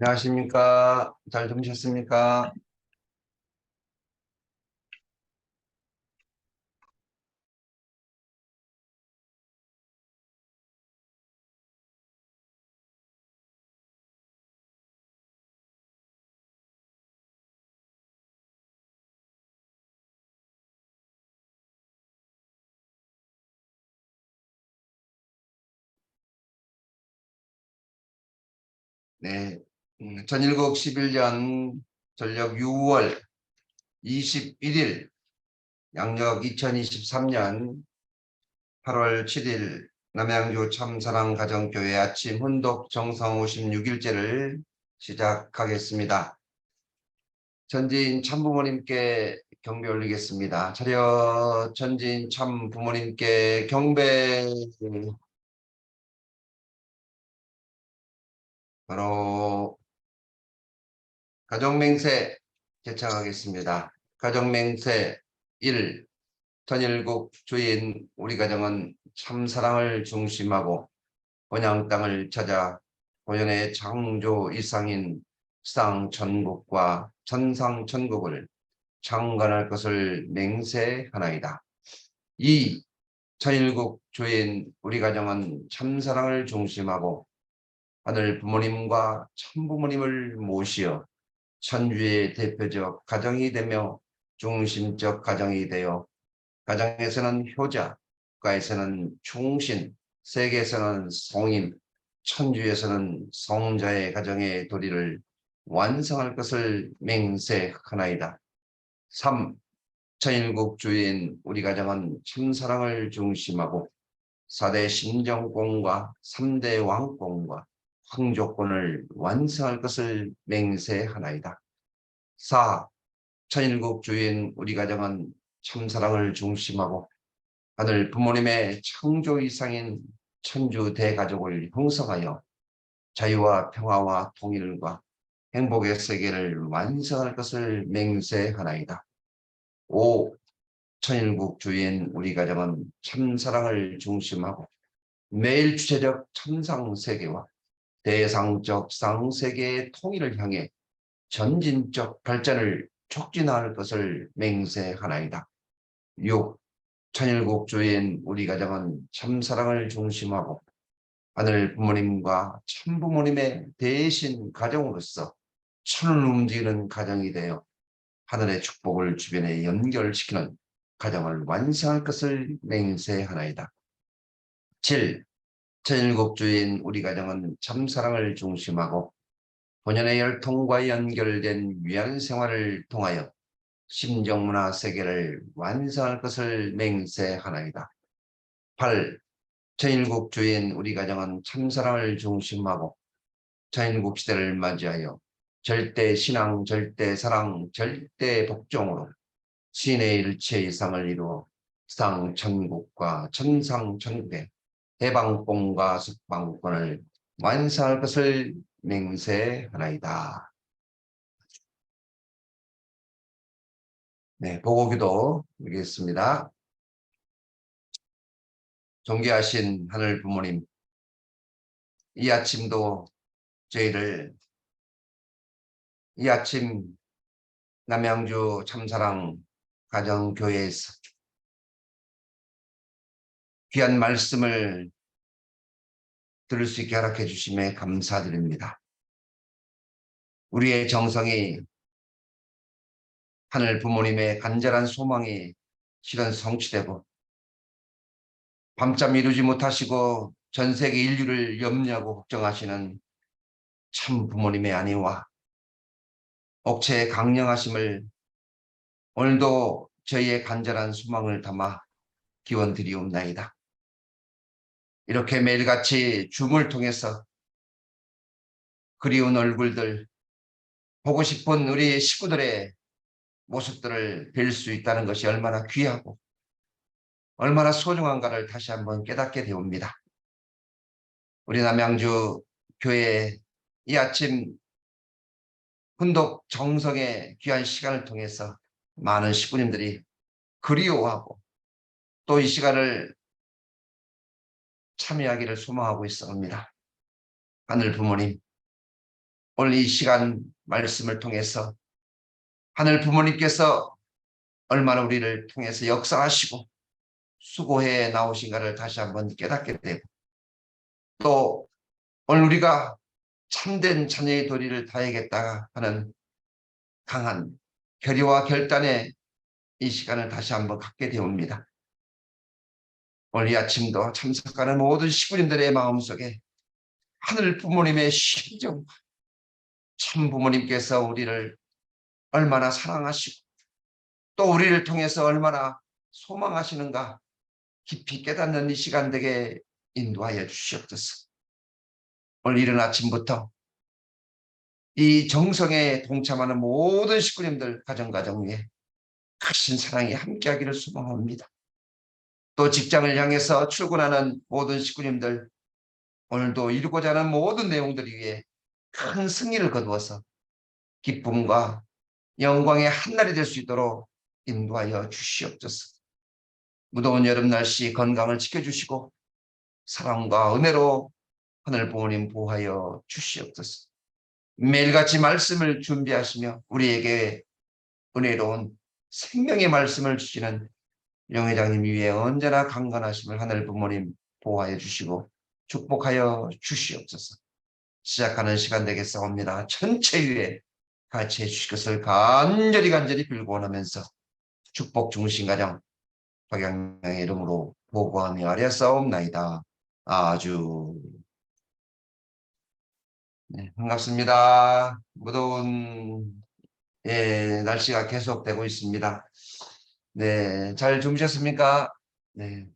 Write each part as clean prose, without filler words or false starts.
안녕하십니까? 잘 주무셨습니까? 네. 전일국 11년 전력 6월 21일 양력 2023년 8월 7일 남양주 참사랑 가정교회 아침 훈독 정성 56일째를 시작하겠습니다. 전지인 참부모님께 경배 올리겠습니다. 차렷. 전지인 참부모님께 경배. 바로 가정맹세 제창하겠습니다. 가정맹세 1. 전일국 주인 우리 가정은 참사랑을 중심하고 본향 땅을 찾아 본연의 창조 이상인 쌍천국과 천상천국을 창건할 것을 맹세하나이다. 2. 천일국 주인 우리 가정은 참사랑을 중심하고 하늘 부모님과 참부모님을 모시어 천주의 대표적 가정이 되며 중심적 가정이 되어 가정에서는 효자, 국가에서는 충신, 세계에서는 성임, 천주에서는 성자의 가정의 도리를 완성할 것을 맹세하나이다. 3. 천일국 주인 우리 가정은 참사랑을 중심하고 4대 신정권과 3대 왕권과 황조권을 완성할 것을 맹세하나이다. 4. 천일국 주인 우리 가정은 참사랑을 중심하고 하늘 부모님의 창조 이상인 천주 대가족을 형성하여 자유와 평화와 통일과 행복의 세계를 완성할 것을 맹세하나이다. 5. 천일국 주인 우리 가정은 참사랑을 중심하고 매일 주체적 참상세계와 대상적 쌍세계의 통일을 향해 전진적 발전을 촉진할 것을 맹세하나이다. 6. 천일국 주인 우리 가정은 참사랑을 중심하고 하늘 부모님과 참부모님의 대신 가정으로서 천을 움직이는 가정이 되어 하늘의 축복을 주변에 연결시키는 가정을 완성할 것을 맹세하나이다. 7. 천일국 주인 우리 가정은 참사랑을 중심하고 본연의 혈통과 연결된 위안 생활을 통하여 심정문화 세계를 완성할 것을 맹세하나이다. 8. 천일국 주인 우리 가정은 참사랑을 중심하고 천일국 시대를 맞이하여 절대 신앙, 절대 사랑, 절대 복종으로 신의 일체 이상을 이루어 쌍천국과 천상천국의 해방권과 석방권을 완성할 것을 맹세하나이다. 네, 보고기도 드리겠습니다. 존귀하신 하늘 부모님, 이 아침도 저희를 이 아침 남양주 참사랑 가정교회에서 귀한 말씀을 들을 수 있게 허락해 주심에 감사드립니다. 우리의 정성이 하늘 부모님의 간절한 소망이 실현 성취되고 밤잠 이루지 못하시고 전 세계 인류를 염려하고 걱정하시는 참 부모님의 안위와 억체의 강령하심을 오늘도 저희의 간절한 소망을 담아 기원드리옵나이다. 이렇게 매일같이 줌을 통해서 그리운 얼굴들, 보고 싶은 우리 식구들의 모습들을 뵐 수 있다는 것이 얼마나 귀하고 얼마나 소중한가를 다시 한번 깨닫게 되옵니다. 우리 남양주 교회 이 아침 훈독 정성의 귀한 시간을 통해서 많은 식구님들이 그리워하고 또 이 시간을 참여하기를 소망하고 있습니다. 하늘 부모님, 오늘 이 시간 말씀을 통해서 하늘 부모님께서 얼마나 우리를 통해서 역사하시고 수고해 나오신가를 다시 한번 깨닫게 되고 또 오늘 우리가 참된 자녀의 도리를 다하겠다 하는 강한 결의와 결단의 이 시간을 다시 한번 갖게 되옵니다. 오늘 이 아침도 참석하는 모든 식구님들의 마음속에 하늘 부모님의 심정, 참 부모님께서 우리를 얼마나 사랑하시고 또 우리를 통해서 얼마나 소망하시는가 깊이 깨닫는 이 시간 되게 인도하여 주시옵소서. 오늘 이른 아침부터 이 정성에 동참하는 모든 식구님들 가정 위에 크신 사랑이 함께하기를 소망합니다. 또 직장을 향해서 출근하는 모든 식구님들 오늘도 이루고자 하는 모든 내용들 위에 큰 승리를 거두어서 기쁨과 영광의 한날이 될 수 있도록 인도하여 주시옵소서. 무더운 여름 날씨 건강을 지켜주시고 사랑과 은혜로 하늘 부모님 보호하여 주시옵소서. 매일같이 말씀을 준비하시며 우리에게 은혜로운 생명의 말씀을 주시는 영회장님 위에 언제나 강건하심을 하늘 부모님 보호하여 주시고 축복하여 주시옵소서. 시작하는 시간 되겠사옵니다. 전체 위에 같이 해주실 것을 간절히 빌고 원하면서 축복 중심 가정 박양양의 이름으로 보고하며 아뢰었사옵나이다. 아주 네, 반갑습니다. 무더운 날씨가 계속되고 있습니다. 네, 잘 주무셨습니까? 네.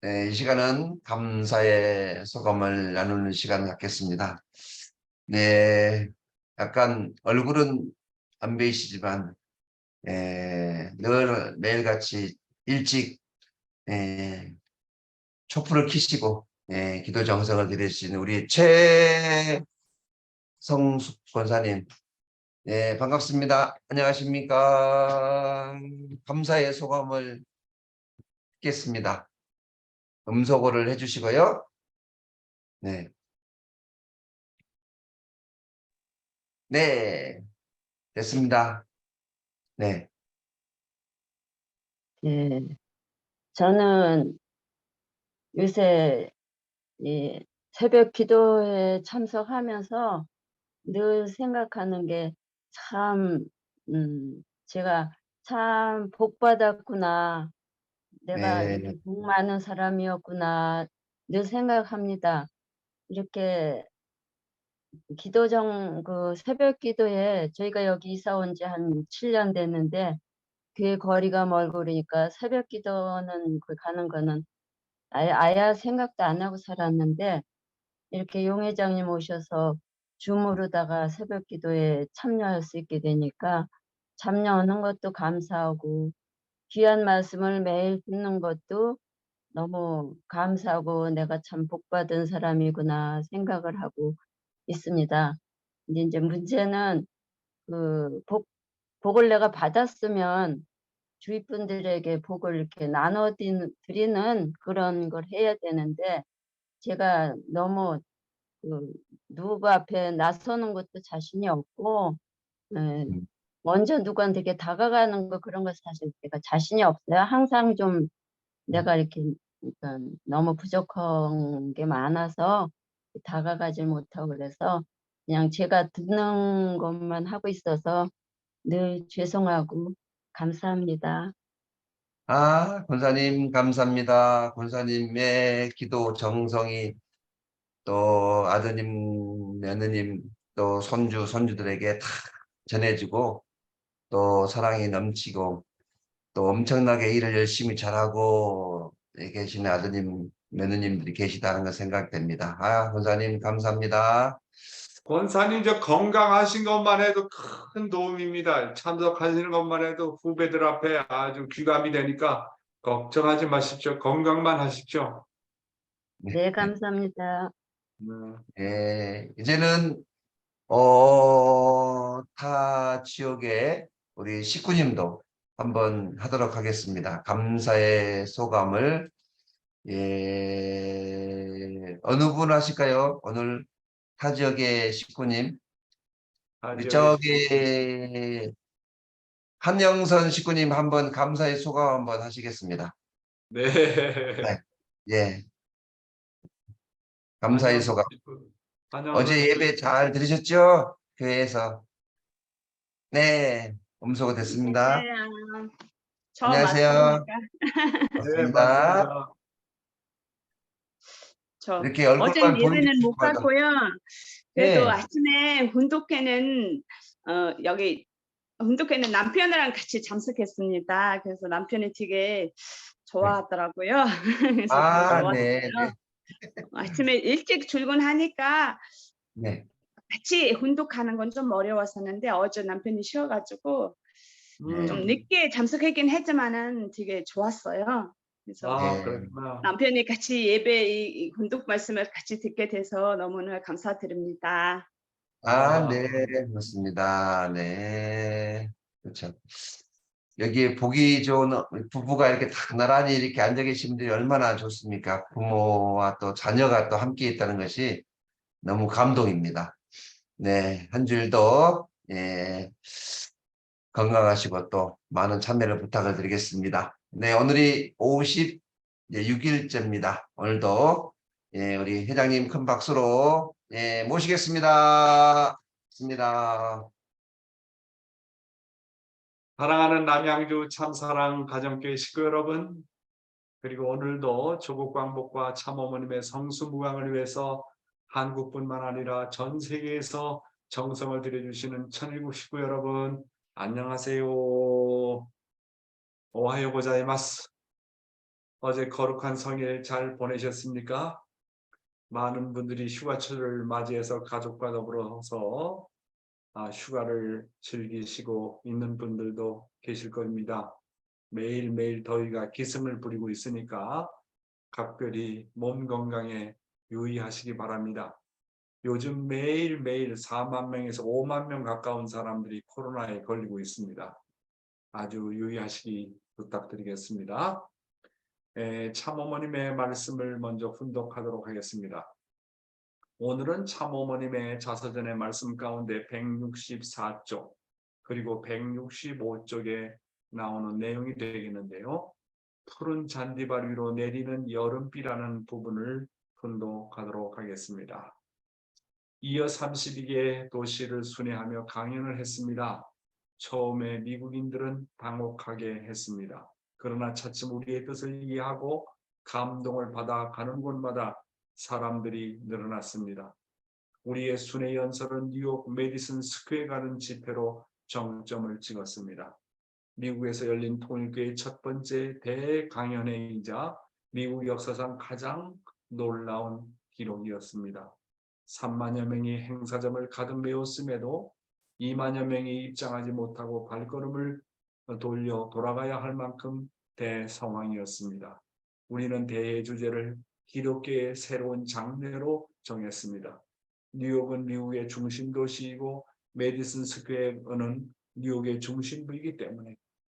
네, 이 시간은 감사의 소감을 나누는 시간 갖겠습니다. 네, 약간 얼굴은 안 보이시지만 늘 매일같이 일찍 촛불을 켜시고 기도 정성을 들이시는 우리 최성숙 권사님, 네, 반갑습니다. 안녕하십니까? 감사의 소감을 듣겠습니다. 음소거를 해주시고요. 네, 네, 됐습니다. 네, 예, 저는 요새 이 새벽 기도에 참석하면서 늘 생각하는 게 참, 제가 참 복 받았구나. 내가 네. 이렇게 복 많은 사람이었구나. 늘 생각합니다. 이렇게 그 새벽 기도에 저희가 여기 이사 온 지 한 7년 됐는데 교회 거리가 멀고 그러니까 새벽 기도는 가는 거는 아예 생각도 안 하고 살았는데 이렇게 용 회장님 오셔서 줌으로다가 새벽 기도에 참여할 수 있게 되니까 참여하는 것도 감사하고 귀한 말씀을 매일 듣는 것도 너무 감사하고 내가 참 복받은 사람이구나 생각을 하고 있습니다. 근데 이제 문제는 복을 내가 받았으면 주위 분들에게 복을 이렇게 나눠 드리는 그런 걸 해야 되는데 제가 너무 누구 앞에 나서는 것도 자신이 없고 에, 음. 먼저 누구한테 다가가는 거 그런 거 사실 제가 자신이 없어요. 항상 좀 내가 이렇게 그러니까 너무 부족한 게 많아서 다가가질 못하고 그래서 그냥 제가 듣는 것만 하고 있어서 늘 죄송하고 감사합니다. 권사님 감사합니다. 권사님의 기도 정성이 또 아드님, 며느님, 또 손주들에게 다 전해지고 또 사랑이 넘치고 또 엄청나게 일을 열심히 잘하고 계시는 아드님, 며느님들이 계시다는 거 생각됩니다. 권사님 감사합니다. 권사님 저 건강하신 것만 해도 큰 도움입니다. 참석하시는 것만 해도 후배들 앞에 아주 귀감이 되니까 걱정하지 마십시오. 건강만 하십시오. 네, 감사합니다. 이제는 다 지역의 우리 식구님도 한번 하도록 하겠습니다. 감사의 소감을 어느 분 하실까요? 오늘 타 지역의 식구님. 우리 저기 한영선 식구님 한번 감사의 소감 한번 하시겠습니다. 네. 네. 예. 감사의 소감. 어제 예배 잘 들으셨죠? 교회에서. 네. 음소거 됐습니다. 네, 처음 안녕하세요. 왔으니까. 네, 반갑습니다. 맞습니다. 이렇게 어제는 얼굴만 보는 예배는 못 것보다. 갔고요. 그래도 네. 아침에 훈독회는 여기 훈독회는 남편이랑 같이 참석했습니다. 그래서 남편이 되게 좋아하더라고요. 그래서 되게 좋았어요. 네. 아침에 일찍 출근하니까 네. 같이 훈독하는 건 좀 어려웠었는데 어제 남편이 쉬어가지고 좀 늦게 참석했긴 했지만은 되게 좋았어요. 그래서 그렇구나. 남편이 같이 예배 이 훈독 말씀을 같이 듣게 돼서 너무나 감사드립니다. 네. 그렇습니다. 네. 그렇죠. 여기 보기 좋은 부부가 이렇게 딱 나란히 이렇게 앉아 계신 분들이 얼마나 좋습니까? 부모와 또 자녀가 또 함께 있다는 것이 너무 감동입니다. 네. 한 주일도 건강하시고 또 많은 참여를 부탁을 드리겠습니다. 네. 오늘이 56일째입니다. 오늘도 우리 회장님 큰 박수로 모시겠습니다. 사랑하는 남양주 참사랑 가정교회 식구 여러분, 그리고 오늘도 조국 광복과 참어머님의 성수무강을 위해서 한국뿐만 아니라 전 세계에서 정성을 들여주시는 천일국 식구 여러분, 안녕하세요. 오하요 고자이마스. 어제 거룩한 성일 잘 보내셨습니까? 많은 분들이 휴가철을 맞이해서 가족과 더불어서 휴가를 즐기시고 있는 분들도 계실 겁니다. 매일매일 더위가 기승을 부리고 있으니까 각별히 몸 건강에 유의하시기 바랍니다. 요즘 매일매일 4만 명에서 5만 명 가까운 사람들이 코로나에 걸리고 있습니다. 아주 유의하시기 부탁드리겠습니다. 참어머님의 말씀을 먼저 훈독하도록 하겠습니다. 오늘은 참어머님의 자서전의 말씀 가운데 164쪽 그리고 165쪽에 나오는 내용이 되겠는데요. 푸른 잔디밭 위로 내리는 여름비라는 부분을 훈독하도록 하겠습니다. 이어 32개의 도시를 순회하며 강연을 했습니다. 처음에 미국인들은 당혹하게 했습니다. 그러나 차츰 우리의 뜻을 이해하고 감동을 받아 가는 곳마다 사람들이 늘어났습니다. 우리의 순회 연설은 뉴욕 메디슨 스퀘어 가든 집회로 정점을 찍었습니다. 미국에서 열린 통일교의 첫 번째 대강연회이자 미국 역사상 가장 놀라운 기록이었습니다. 3만여 명이 행사점을 가득 메웠음에도 2만여 명이 입장하지 못하고 발걸음을 돌아가야 할 만큼 대성황이었습니다. 우리는 대회 주제를 기독교의 새로운 장르로 정했습니다. 뉴욕은 미국의 중심 도시이고 메디슨 스퀘어는 뉴욕의 중심부이기 때문에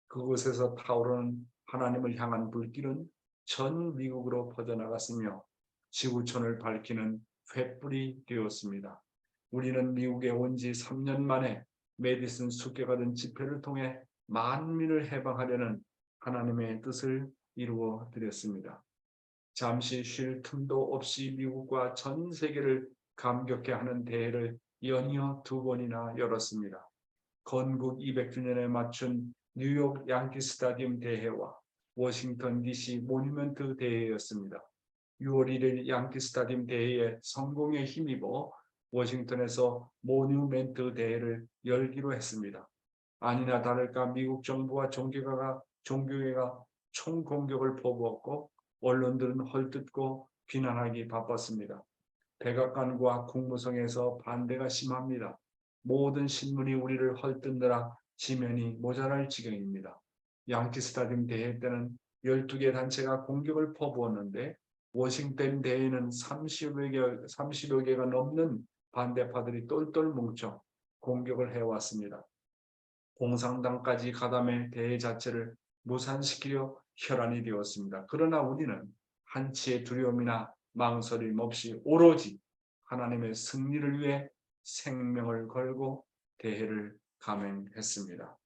그곳에서 타오르는 하나님을 향한 불길은 전 미국으로 퍼져나갔으며 지구촌을 밝히는 횃불이 되었습니다. 우리는 미국에 온 지 3년 만에 메디슨 스퀘어 가든 집회를 통해 만민을 해방하려는 하나님의 뜻을 이루어 드렸습니다. 잠시 쉴 틈도 없이 미국과 전 세계를 감격해 하는 대회를 연이어 2번이나 열었습니다. 건국 200주년에 맞춘 뉴욕 양키 스타디움 대회와 워싱턴 DC 모니먼트 대회였습니다. 6월 1일 양키 스타디움 대회의 성공에 힘입어 워싱턴에서 모뉴멘트 대회를 열기로 했습니다. 아니나 다를까 미국 정부와 종교계가 총공격을 퍼부었고 언론들은 헐뜯고 비난하기 바빴습니다. 백악관과 국무성에서 반대가 심합니다. 모든 신문이 우리를 헐뜯느라 지면이 모자랄 지경입니다. 양키 스타디움 대회 때는 12개 단체가 공격을 퍼부었는데 워싱턴 대회는 30여 개가 넘는 반대파들이 똘똘 뭉쳐 공격을 해왔습니다. 공산당까지 가담해 대회 자체를 무산시키려 혈안이 되었습니다. 그러나 우리는 한치의 두려움이나 망설임 없이 오로지 하나님의 승리를 위해 생명을 걸고 대회를 감행했습니다.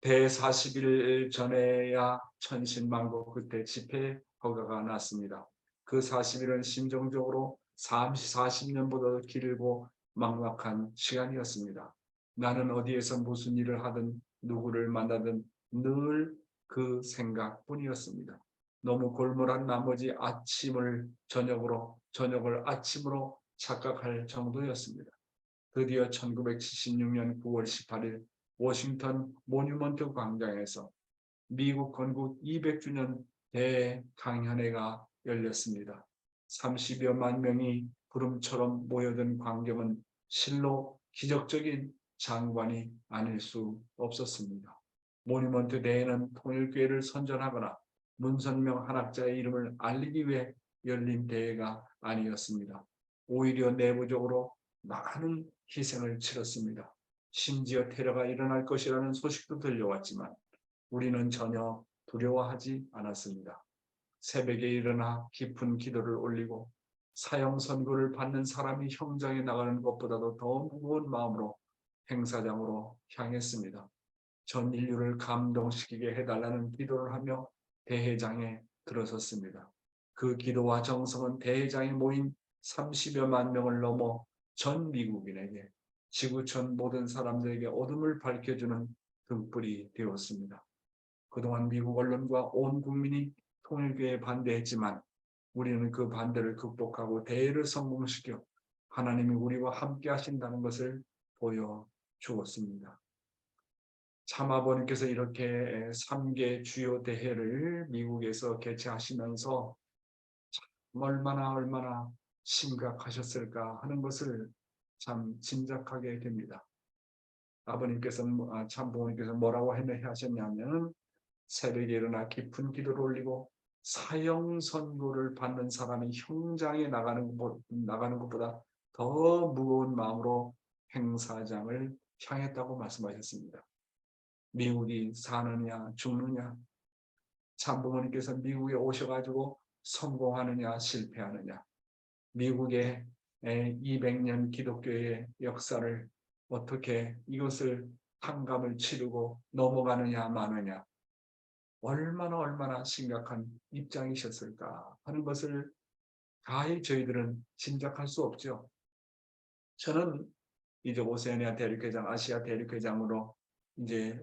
대 40일 전에야 천신만고 그때 집회 허가가 났습니다. 그 40일은 심정적으로 40년보다 길고 막막한 시간이었습니다. 나는 어디에서 무슨 일을 하든 누구를 만나든 늘 그 생각뿐이었습니다. 너무 골몰한 나머지 저녁을 아침으로 착각할 정도였습니다. 드디어 1976년 9월 18일 워싱턴 모뉴먼트 광장에서 미국 건국 200주년 대강연회가 열렸습니다. 30여만 명이 구름처럼 모여든 광경은 실로 기적적인 장관이 아닐 수 없었습니다. 모뉴먼트 대회는 통일교회를 선전하거나 문선명 한학자의 이름을 알리기 위해 열린 대회가 아니었습니다. 오히려 내부적으로 많은 희생을 치렀습니다. 심지어 테러가 일어날 것이라는 소식도 들려왔지만 우리는 전혀 두려워하지 않았습니다. 새벽에 일어나 깊은 기도를 올리고 사형 선고를 받는 사람이 형장에 나가는 것보다도 더 무거운 마음으로 행사장으로 향했습니다. 전 인류를 감동시키게 해달라는 기도를 하며 대회장에 들어섰습니다. 그 기도와 정성은 대회장에 모인 30여만 명을 넘어 전 미국인에게 지구촌 모든 사람들에게 어둠을 밝혀주는 등불이 되었습니다. 그동안 미국 언론과 온 국민이 통일교회에 반대했지만 우리는 그 반대를 극복하고 대회를 성공시켜 하나님이 우리와 함께 하신다는 것을 보여주었습니다. 참 아버님께서 이렇게 3개 주요 대회를 미국에서 개최하시면서 참 얼마나 심각하셨을까 하는 것을 참 짐작하게 됩니다. 참부모님께서 뭐라고 하셨냐면 새벽에 일어나 깊은 기도를 올리고 사형 선고를 받는 사람이 형장에 나가는 것보다 더 무거운 마음으로 행사장을 향했다고 말씀하셨습니다. 미국이 사느냐 죽느냐, 참부모님께서 미국에 오셔가지고 성공하느냐 실패하느냐, 미국의 200년 기독교의 역사를 어떻게 이것을 한감을 치르고 넘어가느냐 마느냐, 얼마나 심각한 입장이셨을까 하는 것을 가히 저희들은 짐작할 수 없죠. 저는 이제 오세아니아 대륙회장, 아시아 대륙회장으로 이제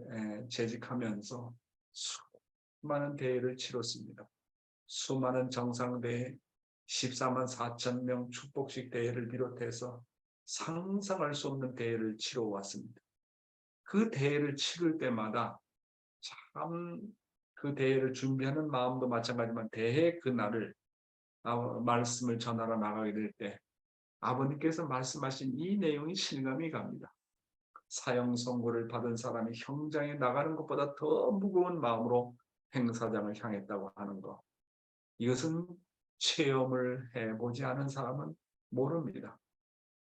재직하면서 수많은 대회를 치렀습니다. 수많은 정상대회, 14만 4천 명 축복식 대회를 비롯해서 상상할 수 없는 대회를 치러왔습니다. 그 대회를 치를 때마다 참 그 대회를 준비하는 마음도 마찬가지지만 대회 그날을 말씀을 전하러 나가게 될 때 아버님께서 말씀하신 이 내용이 실감이 갑니다. 사형 선고를 받은 사람이 형장에 나가는 것보다 더 무거운 마음으로 행사장을 향했다고 하는 것. 이것은 체험을 해보지 않은 사람은 모릅니다.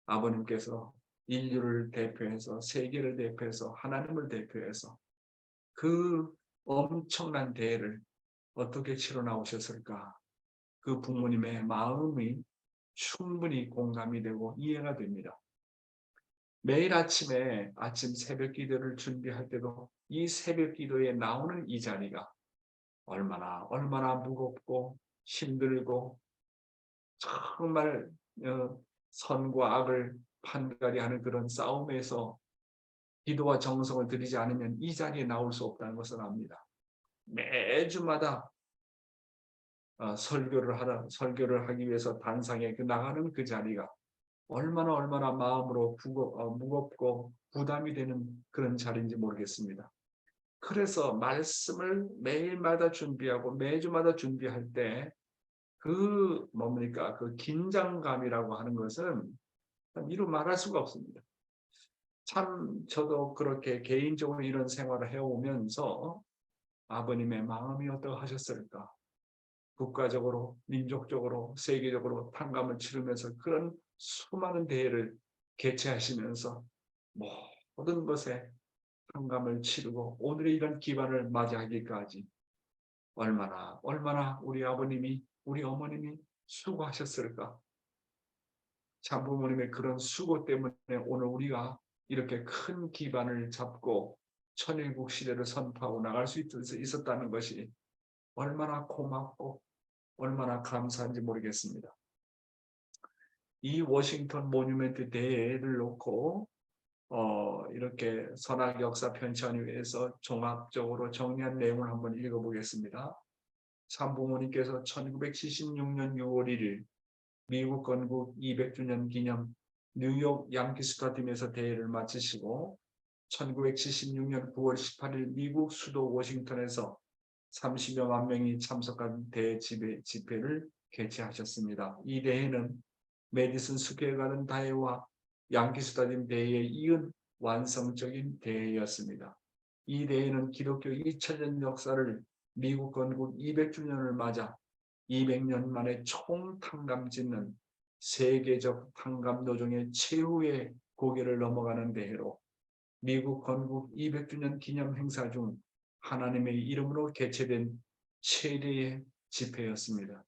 아버님께서 인류를 대표해서 세계를 대표해서 하나님을 대표해서 그 엄청난 대회를 어떻게 치러 나오셨을까? 그 부모님의 마음이 충분히 공감이 되고 이해가 됩니다. 매일 아침에 아침 새벽 기도를 준비할 때도 이 새벽 기도에 나오는 이 자리가 얼마나 무겁고 힘들고 정말 선과 악을 판가리하는 그런 싸움에서 기도와 정성을 들이지 않으면 이 자리에 나올 수 없다는 것을 압니다. 매주마다 설교를 하기 위해서 단상에 나가는 그 자리가 얼마나 마음으로 무겁고 부담이 되는 그런 자리인지 모르겠습니다. 그래서 말씀을 매일마다 준비하고 매주마다 준비할 때 그 긴장감이라고 하는 것은 이루 말할 수가 없습니다. 참 저도 그렇게 개인적으로 이런 생활을 해오면서 아버님의 마음이 어떠하셨을까? 국가적으로, 민족적으로, 세계적으로 탕감을 치르면서 그런 수많은 대회를 개최하시면서 모든 것에 한감을 치르고 오늘의 이런 기반을 맞이하기까지 얼마나 우리 아버님이 우리 어머님이 수고하셨을까. 참부모님의 그런 수고 때문에 오늘 우리가 이렇게 큰 기반을 잡고 천일국 시대를 선포하고 나갈 수 있었다는 것이 얼마나 고맙고 얼마나 감사한지 모르겠습니다. 이 워싱턴 모뉴멘트 대회를 놓고 이렇게 선악 역사 편찬위에서 종합적으로 정리한 내용을 한번 읽어보겠습니다. 참부모님께서 1976년 6월 1일 미국 건국 200주년 기념 뉴욕 양키 스타디움에서 대회를 마치시고 1976년 9월 18일 미국 수도 워싱턴에서 30여만 명이 참석한 대회 집회를 개최하셨습니다. 이 대회는 메디슨 스퀘어 가든 대회와 양키 스타디움 대회에 이은 완성적인 대회였습니다. 이 대회는 기독교 2000년 역사를 미국 건국 200주년을 맞아 200년 만에 총탕감 짓는 세계적 탕감 노정의 최후의 고개를 넘어가는 대회로 미국 건국 200주년 기념 행사 중 하나님의 이름으로 개최된 최대의 집회였습니다.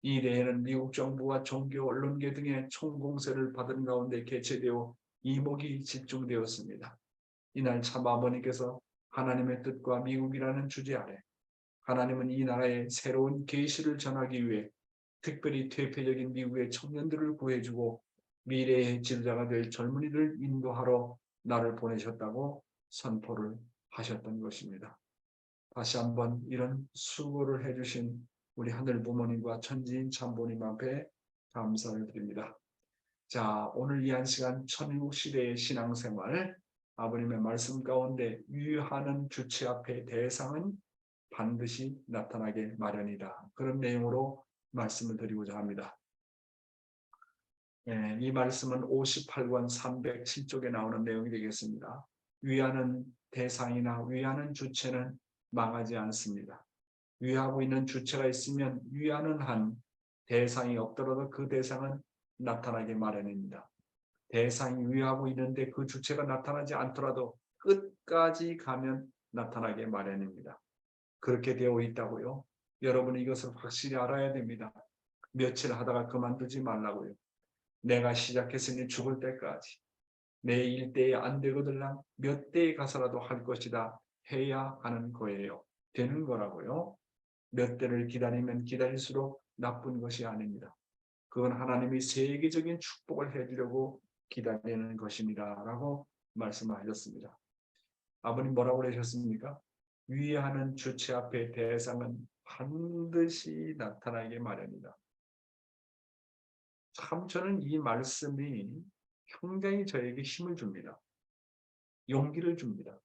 이 대회는 미국 정부와 종교 언론계 등의 총공세를 받은 가운데 개최되어 이목이 집중되었습니다. 이날 참아버님께서 하나님의 뜻과 미국이라는 주제 아래 하나님은 이 나라에 새로운 계시를 전하기 위해 특별히 퇴폐적인 미국의 청년들을 구해주고 미래의 지도자가 될 젊은이를 인도하러 나를 보내셨다고 선포를 하셨던 것입니다. 다시 한번 이런 수고를 해주신 우리 하늘 부모님과 천지인 참부모님 앞에 감사를 드립니다. 자, 오늘 이 한 시간 천일국 시대의 신앙생활 아버님의 말씀 가운데 유하는 주체 앞에 대상은 반드시 나타나게 마련이다. 그런 내용으로 말씀을 드리고자 합니다. 이 말씀은 58권 307쪽에 나오는 내용이 되겠습니다. 위하는 대상이나 위하는 주체는 망하지 않습니다. 위하고 있는 주체가 있으면 위하는 한 대상이 없더라도 그 대상은 나타나게 마련입니다. 대상이 위하고 있는데 그 주체가 나타나지 않더라도 끝까지 가면 나타나게 마련입니다. 그렇게 되어 있다고요. 여러분은 이것을 확실히 알아야 됩니다. 며칠 하다가 그만두지 말라고요. 내가 시작했으니 죽을 때까지 내 일대에 안 되거들랑 몇 대에 가서라도 할 것이다 해야 하는 거예요. 되는 거라고요. 몇 대를 기다리면 기다릴수록 나쁜 것이 아닙니다. 그건 하나님이 세계적인 축복을 해주려고 기다리는 것입니다. 라고 말씀하셨습니다. 아버님 뭐라고 그러셨습니까? 위하는 주체 앞에 대상은 반드시 나타나게 마련이다. 참 저는 이 말씀이 굉장히 저에게 힘을 줍니다. 용기를 줍니다.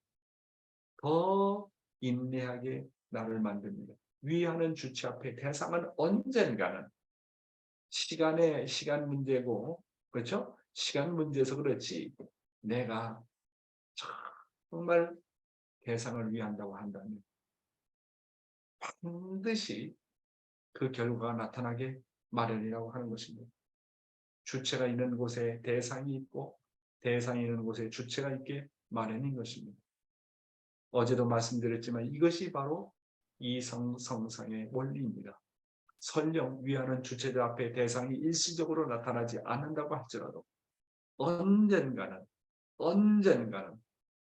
더 인내하게 나를 만듭니다. 위하는 주체 앞에 대상은 언젠가는 시간 문제고, 그렇죠? 시간 문제에서 그렇지 내가 정말 대상을 위한다고 한다면 반드시 그 결과가 나타나게 마련이라고 하는 것입니다. 주체가 있는 곳에 대상이 있고 대상이 있는 곳에 주체가 있게 마련인 것입니다. 어제도 말씀드렸지만 이것이 바로 이성성상의 원리입니다. 설령 위하는 주체들 앞에 대상이 일시적으로 나타나지 않는다고 할지라도 언젠가는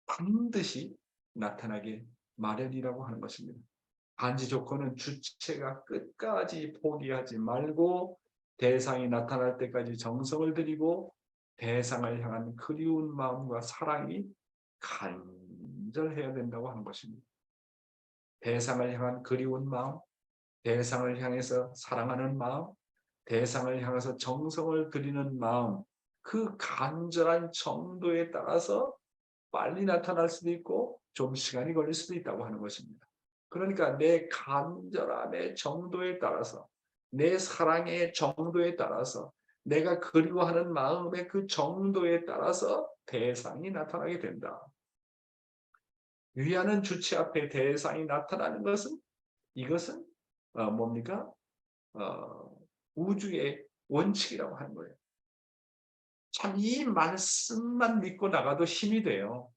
반드시 나타나게 마련이라고 하는 것입니다. 반지 조건은 주체가 끝까지 포기하지 말고 대상이 나타날 때까지 정성을 들이고 대상을 향한 그리운 마음과 사랑이 간절해야 된다고 하는 것입니다. 대상을 향한 그리운 마음, 대상을 향해서 사랑하는 마음, 대상을 향해서 정성을 들이는 마음, 그 간절한 정도에 따라서 빨리 나타날 수도 있고 좀 시간이 걸릴 수도 있다고 하는 것입니다. 그러니까 내 간절함의 정도에 따라서 내 사랑의 정도에 따라서 내가 그리워하는 마음의 그 정도에 따라서 대상이 나타나게 된다. 위하는 주체 앞에 대상이 나타나는 것은 이것은 뭡니까? 우주의 원칙이라고 하는 거예요. 참 이 말씀만 믿고 나가도 힘이 돼요.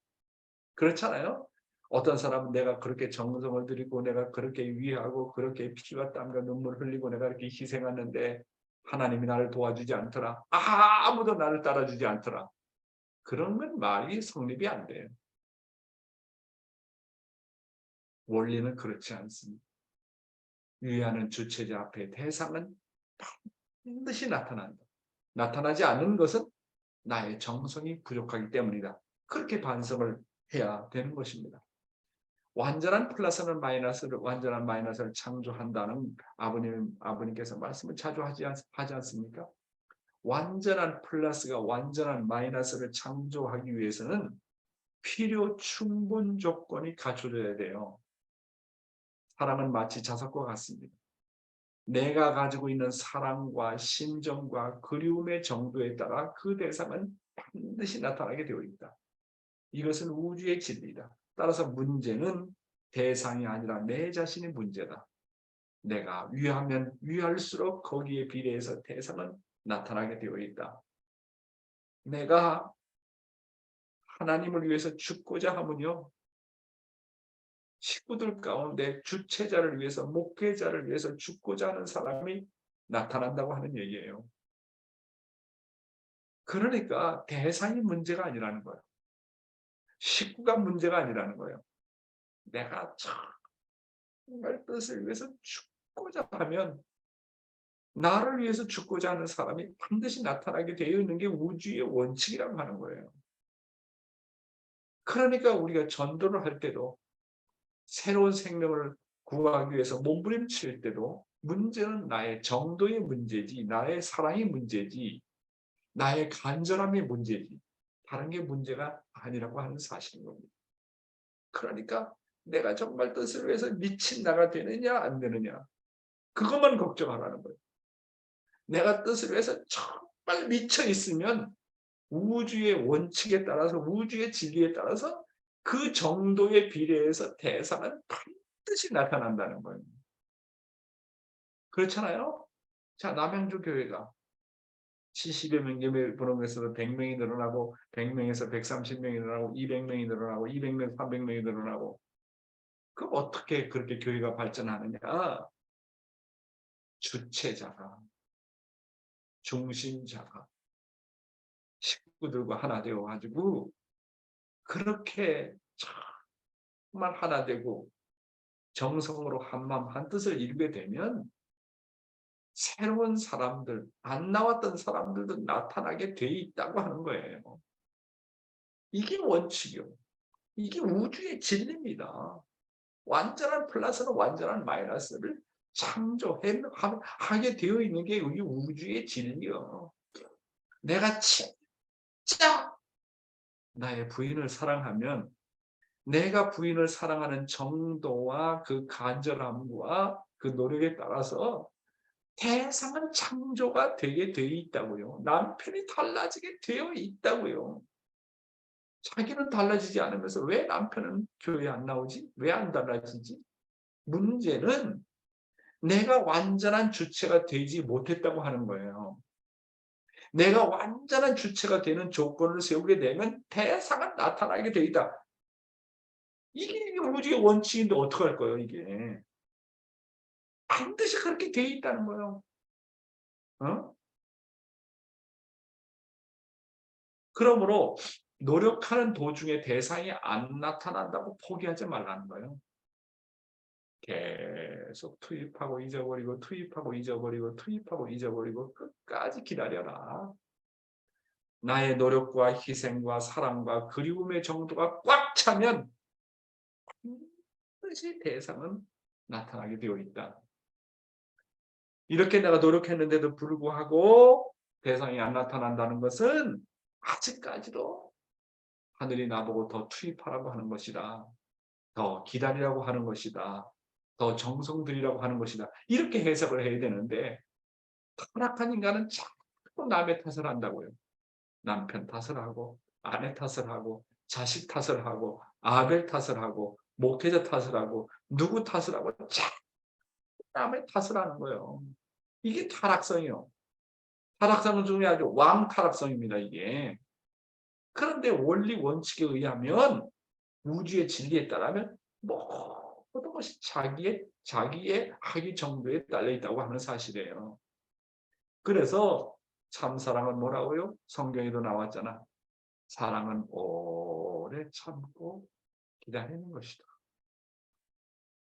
그렇잖아요. 어떤 사람은 내가 그렇게 정성을 들이고 내가 그렇게 위하고 그렇게 피와 땀과 눈물 흘리고 내가 이렇게 희생하는데 하나님이 나를 도와주지 않더라. 아무도 나를 따라주지 않더라. 그러면 말이 성립이 안 돼요. 원리는 그렇지 않습니다. 위하는 주체자 앞에 대상은 반드시 나타난다. 나타나지 않는 것은 나의 정성이 부족하기 때문이다. 그렇게 반성을 해야 되는 것입니다. 완전한 플러스는 마이너스를, 완전한 마이너스를 창조한다는 아버님께서 말씀을 자주 하지 않습니까? 완전한 플러스가 완전한 마이너스를 창조하기 위해서는 필요 충분 조건이 갖춰져야 돼요. 사랑은 마치 자석과 같습니다. 내가 가지고 있는 사랑과 심정과 그리움의 정도에 따라 그 대상은 반드시 나타나게 되어 있다. 이것은 우주의 진리다. 따라서 문제는 대상이 아니라 내 자신이 문제다. 내가 위하면 위할수록 거기에 비례해서 대상은 나타나게 되어 있다. 내가 하나님을 위해서 죽고자 하면요. 식구들 가운데 주체자를 위해서, 목회자를 위해서 죽고자 하는 사람이 나타난다고 하는 얘기예요. 그러니까 대상이 문제가 아니라는 거예요. 식구가 문제가 아니라는 거예요. 내가 정말 뜻을 위해서 죽고자 하면 나를 위해서 죽고자 하는 사람이 반드시 나타나게 되어 있는 게 우주의 원칙이라고 하는 거예요. 그러니까 우리가 전도를 할 때도 새로운 생명을 구하기 위해서 몸부림칠 때도 문제는 나의 정도의 문제지, 나의 사랑의 문제지, 나의 간절함의 문제지, 다른 게 문제가 아니라고 하는 사실인 겁니다. 그러니까 내가 정말 뜻을 위해서 미친 나가 되느냐 안 되느냐 그것만 걱정하라는 거예요. 내가 뜻을 위해서 정말 미쳐 있으면 우주의 원칙에 따라서, 우주의 진리에 따라서 그 정도에 비례해서 대상은 반드시 나타난다는 거예요. 그렇잖아요? 자, 남양주 교회가 70여 명 예배 부흥에서 100명이 늘어나고 100명에서 130명이 늘어나고 200명이 늘어나고 200명, 300명이 늘어나고 그럼 어떻게 그렇게 교회가 발전하느냐? 주체자가, 중심자가 식구들과 하나 되어 가지고 그렇게 정말 하나 되고 정성으로 한마음 한뜻을 이루게 되면 새로운 사람들, 안 나왔던 사람들도 나타나게 돼 있다고 하는 거예요. 이게 원칙이요. 이게 우주의 진리입니다. 완전한 플러스는 완전한 마이너스를 창조하게 되어 있는 게 우리 우주의 진리요. 내가 진짜 나의 부인을 사랑하면 내가 부인을 사랑하는 정도와 그 간절함과 그 노력에 따라서 대상은 창조가 되게 되어 있다고요. 남편이 달라지게 되어 있다고요. 자기는 달라지지 않으면서 왜 남편은 교회에 안 나오지? 왜 안 달라지지? 문제는 내가 완전한 주체가 되지 못했다고 하는 거예요. 내가 완전한 주체가 되는 조건을 세우게 되면 대상은 나타나게 되어 있다. 이게 우주의 원칙인데 어떡할 거예요, 이게. 반드시 그렇게 되어 있다는 거예요. 어? 그러므로 노력하는 도중에 대상이 안 나타난다고 포기하지 말라는 거예요. 계속 투입하고 잊어버리고 투입하고 잊어버리고 투입하고 잊어버리고 끝까지 기다려라. 나의 노력과 희생과 사랑과 그리움의 정도가 꽉 차면 반드시 대상은 나타나게 되어 있다. 이렇게 내가 노력했는데도 불구하고 대상이 안 나타난다는 것은 아직까지도 하늘이 나보고 더 투입하라고 하는 것이다. 더 기다리라고 하는 것이다. 더 정성 들이라고 하는 것이다. 이렇게 해석을 해야 되는데 타락한 인간은 자꾸 남의 탓을 한다고요. 남편 탓을 하고 아내 탓을 하고 자식 탓을 하고 아벨 탓을 하고 목회자 탓을 하고 누구 탓을 하고 자꾸 남의 탓을 하는 거예요. 이게 타락성이요. 타락성 중에 아주 왕타락성입니다. 이게. 그런데 원리 원칙에 의하면 우주의 진리에 따르면 모든 것이 자기의 학위 정도에 달려 있다고 하는 사실이에요. 그래서 참사랑은 뭐라고요? 성경에도 나왔잖아. 사랑은 오래 참고 기다리는 것이다.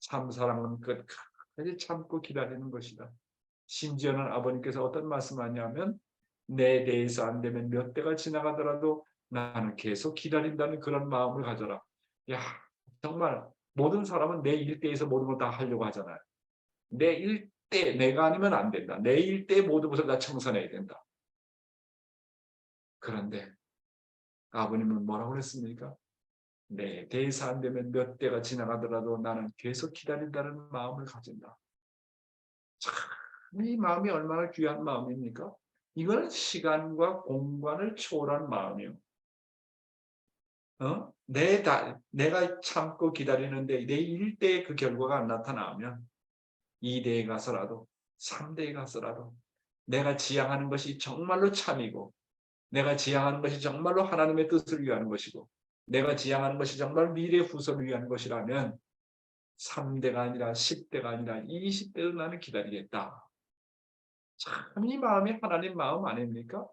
참사랑은 끝까지 참고 기다리는 것이다. 심지어는 아버님께서 어떤 말씀을 하냐면 내 대해서 안 되면 몇 대가 지나가더라도 나는 계속 기다린다는 그런 마음을 가져라. 야, 정말 모든 사람은 내 일대에서 모든 걸 다 하려고 하잖아요. 내 일대 내가 아니면 안 된다. 내 일대 모든 것을 다 청산해야 된다. 그런데 아버님은 뭐라고 그랬습니까? 내 대해서 안 되면 몇 대가 지나가더라도 나는 계속 기다린다는 마음을 가진다. 참, 이 마음이 얼마나 귀한 마음입니까? 이거는 시간과 공간을 초월한 마음이요. 내가 참고 기다리는데 내 1대의 그 결과가 안 나타나면 2대에 가서라도 3대에 가서라도 내가 지향하는 것이 정말로 참이고 내가 지향하는 것이 정말로 하나님의 뜻을 위한 것이고 내가 지향하는 것이 정말 미래 후손을 위한 것이라면 3대가 아니라 10대가 아니라 20대도 나는 기다리겠다. 참 이 마음이 하나님 마음 아닙니까?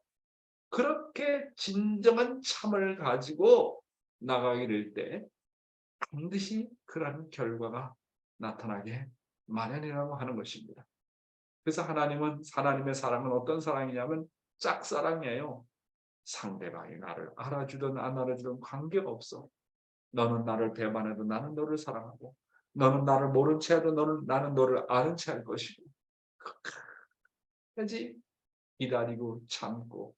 그렇게 진정한 참을 가지고 나가게 될 때 반드시 그러한 결과가 나타나게 마련이라고 하는 것입니다. 그래서 하나님의 사랑은 어떤 사랑이냐면 짝사랑이에요. 상대방이 나를 알아주든 안 알아주든 관계가 없어. 너는 나를 배반해도 나는 너를 사랑하고 너는 나를 모른 채 해도 나는 너를 아는 채 할 것이고 끝까지 기다리고 참고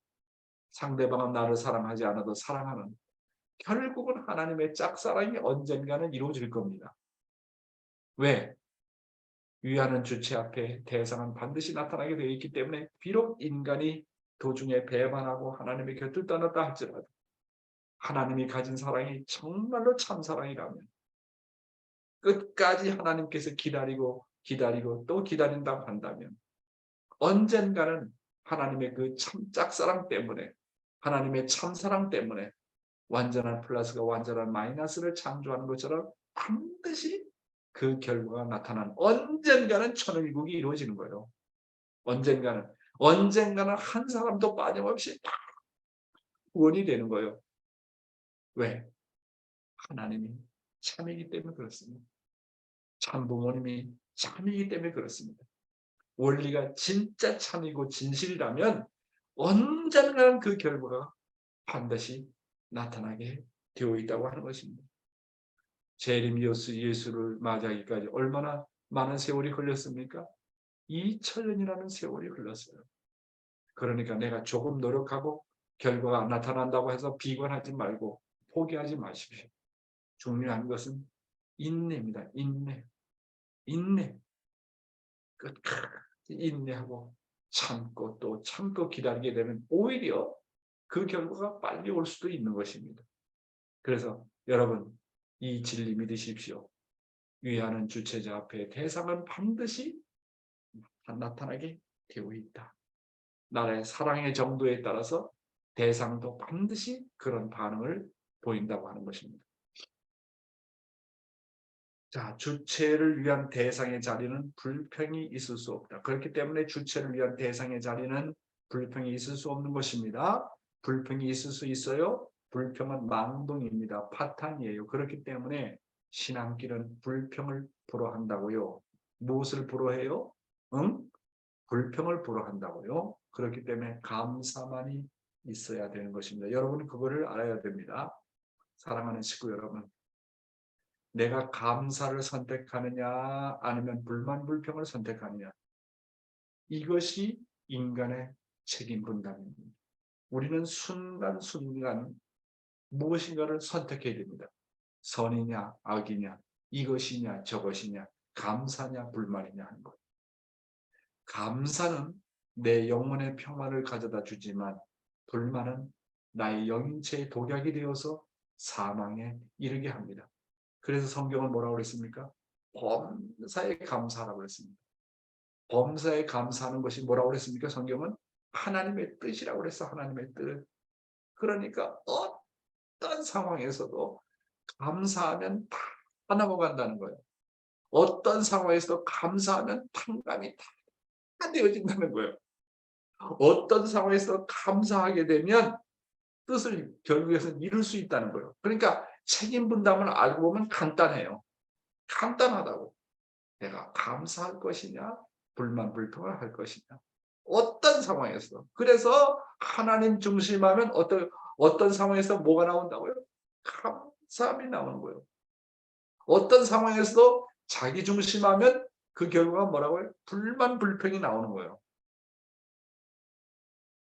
상대방은 나를 사랑하지 않아도 사랑하는 결국은 하나님의 짝사랑이 언젠가는 이루어질 겁니다. 왜? 위하는 주체 앞에 대상은 반드시 나타나게 되어 있기 때문에 비록 인간이 도중에 배반하고 하나님의 곁을 떠났다 할지라도 하나님이 가진 사랑이 정말로 참사랑이라면 끝까지 하나님께서 기다리고 또 기다린다고 한다면 언젠가는 하나님의 그 참 짝사랑 때문에 하나님의 참사랑 때문에 완전한 플러스가 완전한 마이너스를 창조하는 것처럼 반드시 그 결과가 나타나는 언젠가는 천일국이 이루어지는 거예요. 언젠가는 한 사람도 빠짐없이 다 구원이 되는 거예요. 왜? 하나님이 참이기 때문에 그렇습니다. 참 부모님이 참이기 때문에 그렇습니다. 원리가 진짜 참이고 진실이라면 언젠가는 그 결과가 반드시 나타나게 되어 있다고 하는 것입니다. 재림 예수를 맞이하기까지 얼마나 많은 세월이 걸렸습니까? 2000년이라는 세월이 흘렀어요. 그러니까 내가 조금 노력하고 결과가 안 나타난다고 해서 비관하지 말고 포기하지 마십시오. 중요한 것은 인내입니다. 인내. 끝까지 인내하고 참고 또 참고 기다리게 되면 오히려 그 결과가 빨리 올 수도 있는 것입니다. 그래서 여러분 이 진리 믿으십시오. 위하는 주체자 앞에 대상은 반드시 나타나게 되어 있다. 나의 사랑의 정도에 따라서 대상도 반드시 그런 반응을 보인다고 하는 것입니다. 자, 주체를 위한 대상의 자리는 불평이 있을 수 없다. 그렇기 때문에 주체를 위한 대상의 자리는 불평이 있을 수 없는 것입니다. 불평이 있을 수 있어요. 불평은 망동입니다. 파탄이에요. 그렇기 때문에 신앙길은 불평을 불허한다고요. 무엇을 불허해요? 불평을 불허한다고요. 그렇기 때문에 감사만이 있어야 되는 것입니다. 여러분은 그거를 알아야 됩니다. 사랑하는 식구 여러분. 내가 감사를 선택하느냐 아니면 불만 불평을 선택하느냐 이것이 인간의 책임 분담입니다. 우리는 순간순간 무엇인가를 선택해야 됩니다. 선이냐 악이냐 이것이냐 저것이냐 감사냐 불만이냐 하는 것. 감사는 내 영혼의 평화를 가져다 주지만 불만은 나의 영체의 독약이 되어서 사망에 이르게 합니다. 그래서 성경은 뭐라고 그랬습니까? 범사에 감사하라고 그랬습니다. 범사에 감사하는 것이 뭐라고 그랬습니까? 성경은 하나님의 뜻이라고 그랬어. 하나님의 뜻. 그러니까 어떤 상황에서도 감사하면 다 넘어간다는 거예요. 어떤 상황에서도 감사하면 탕감이 다 되어진다는 거예요. 어떤 상황에서 감사하게 되면 뜻을 결국에는 이룰 수 있다는 거예요. 그러니까 책임 분담을 알고 보면 간단해요. 간단하다고. 내가 감사할 것이냐, 불만 불평을 할 것이냐. 어떤 상황에서. 그래서 하나님 중심하면 어떤 상황에서 뭐가 나온다고요? 감사함이 나오는 거예요. 어떤 상황에서도 자기 중심하면 그 결과가 뭐라고요? 불만 불평이 나오는 거예요.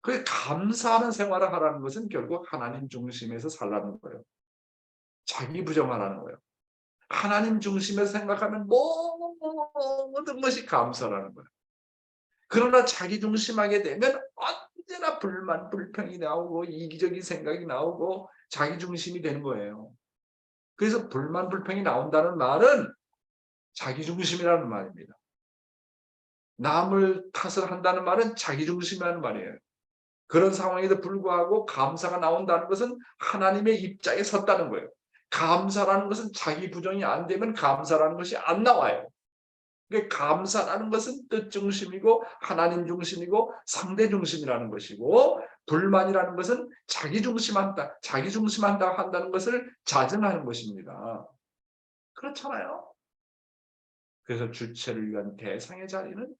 그 감사하는 생활을 하라는 것은 결국 하나님 중심에서 살라는 거예요. 자기 부정하라는 거예요. 하나님 중심에서 생각하면 모든 것이 감사라는 거예요. 그러나 자기 중심하게 되면 언제나 불만, 불평이 나오고 이기적인 생각이 나오고 자기 중심이 되는 거예요. 그래서 불만, 불평이 나온다는 말은 자기 중심이라는 말입니다. 남을 탓을 한다는 말은 자기 중심이라는 말이에요. 그런 상황에도 불구하고 감사가 나온다는 것은 하나님의 입장에 섰다는 거예요. 감사라는 것은 자기 부정이 안 되면 감사라는 것이 안 나와요. 그러니까 감사라는 것은 뜻 중심이고 하나님 중심이고 상대 중심이라는 것이고 불만이라는 것은 자기 중심한다 한다는 것을 자증하는 것입니다. 그렇잖아요. 그래서 주체를 위한 대상의 자리는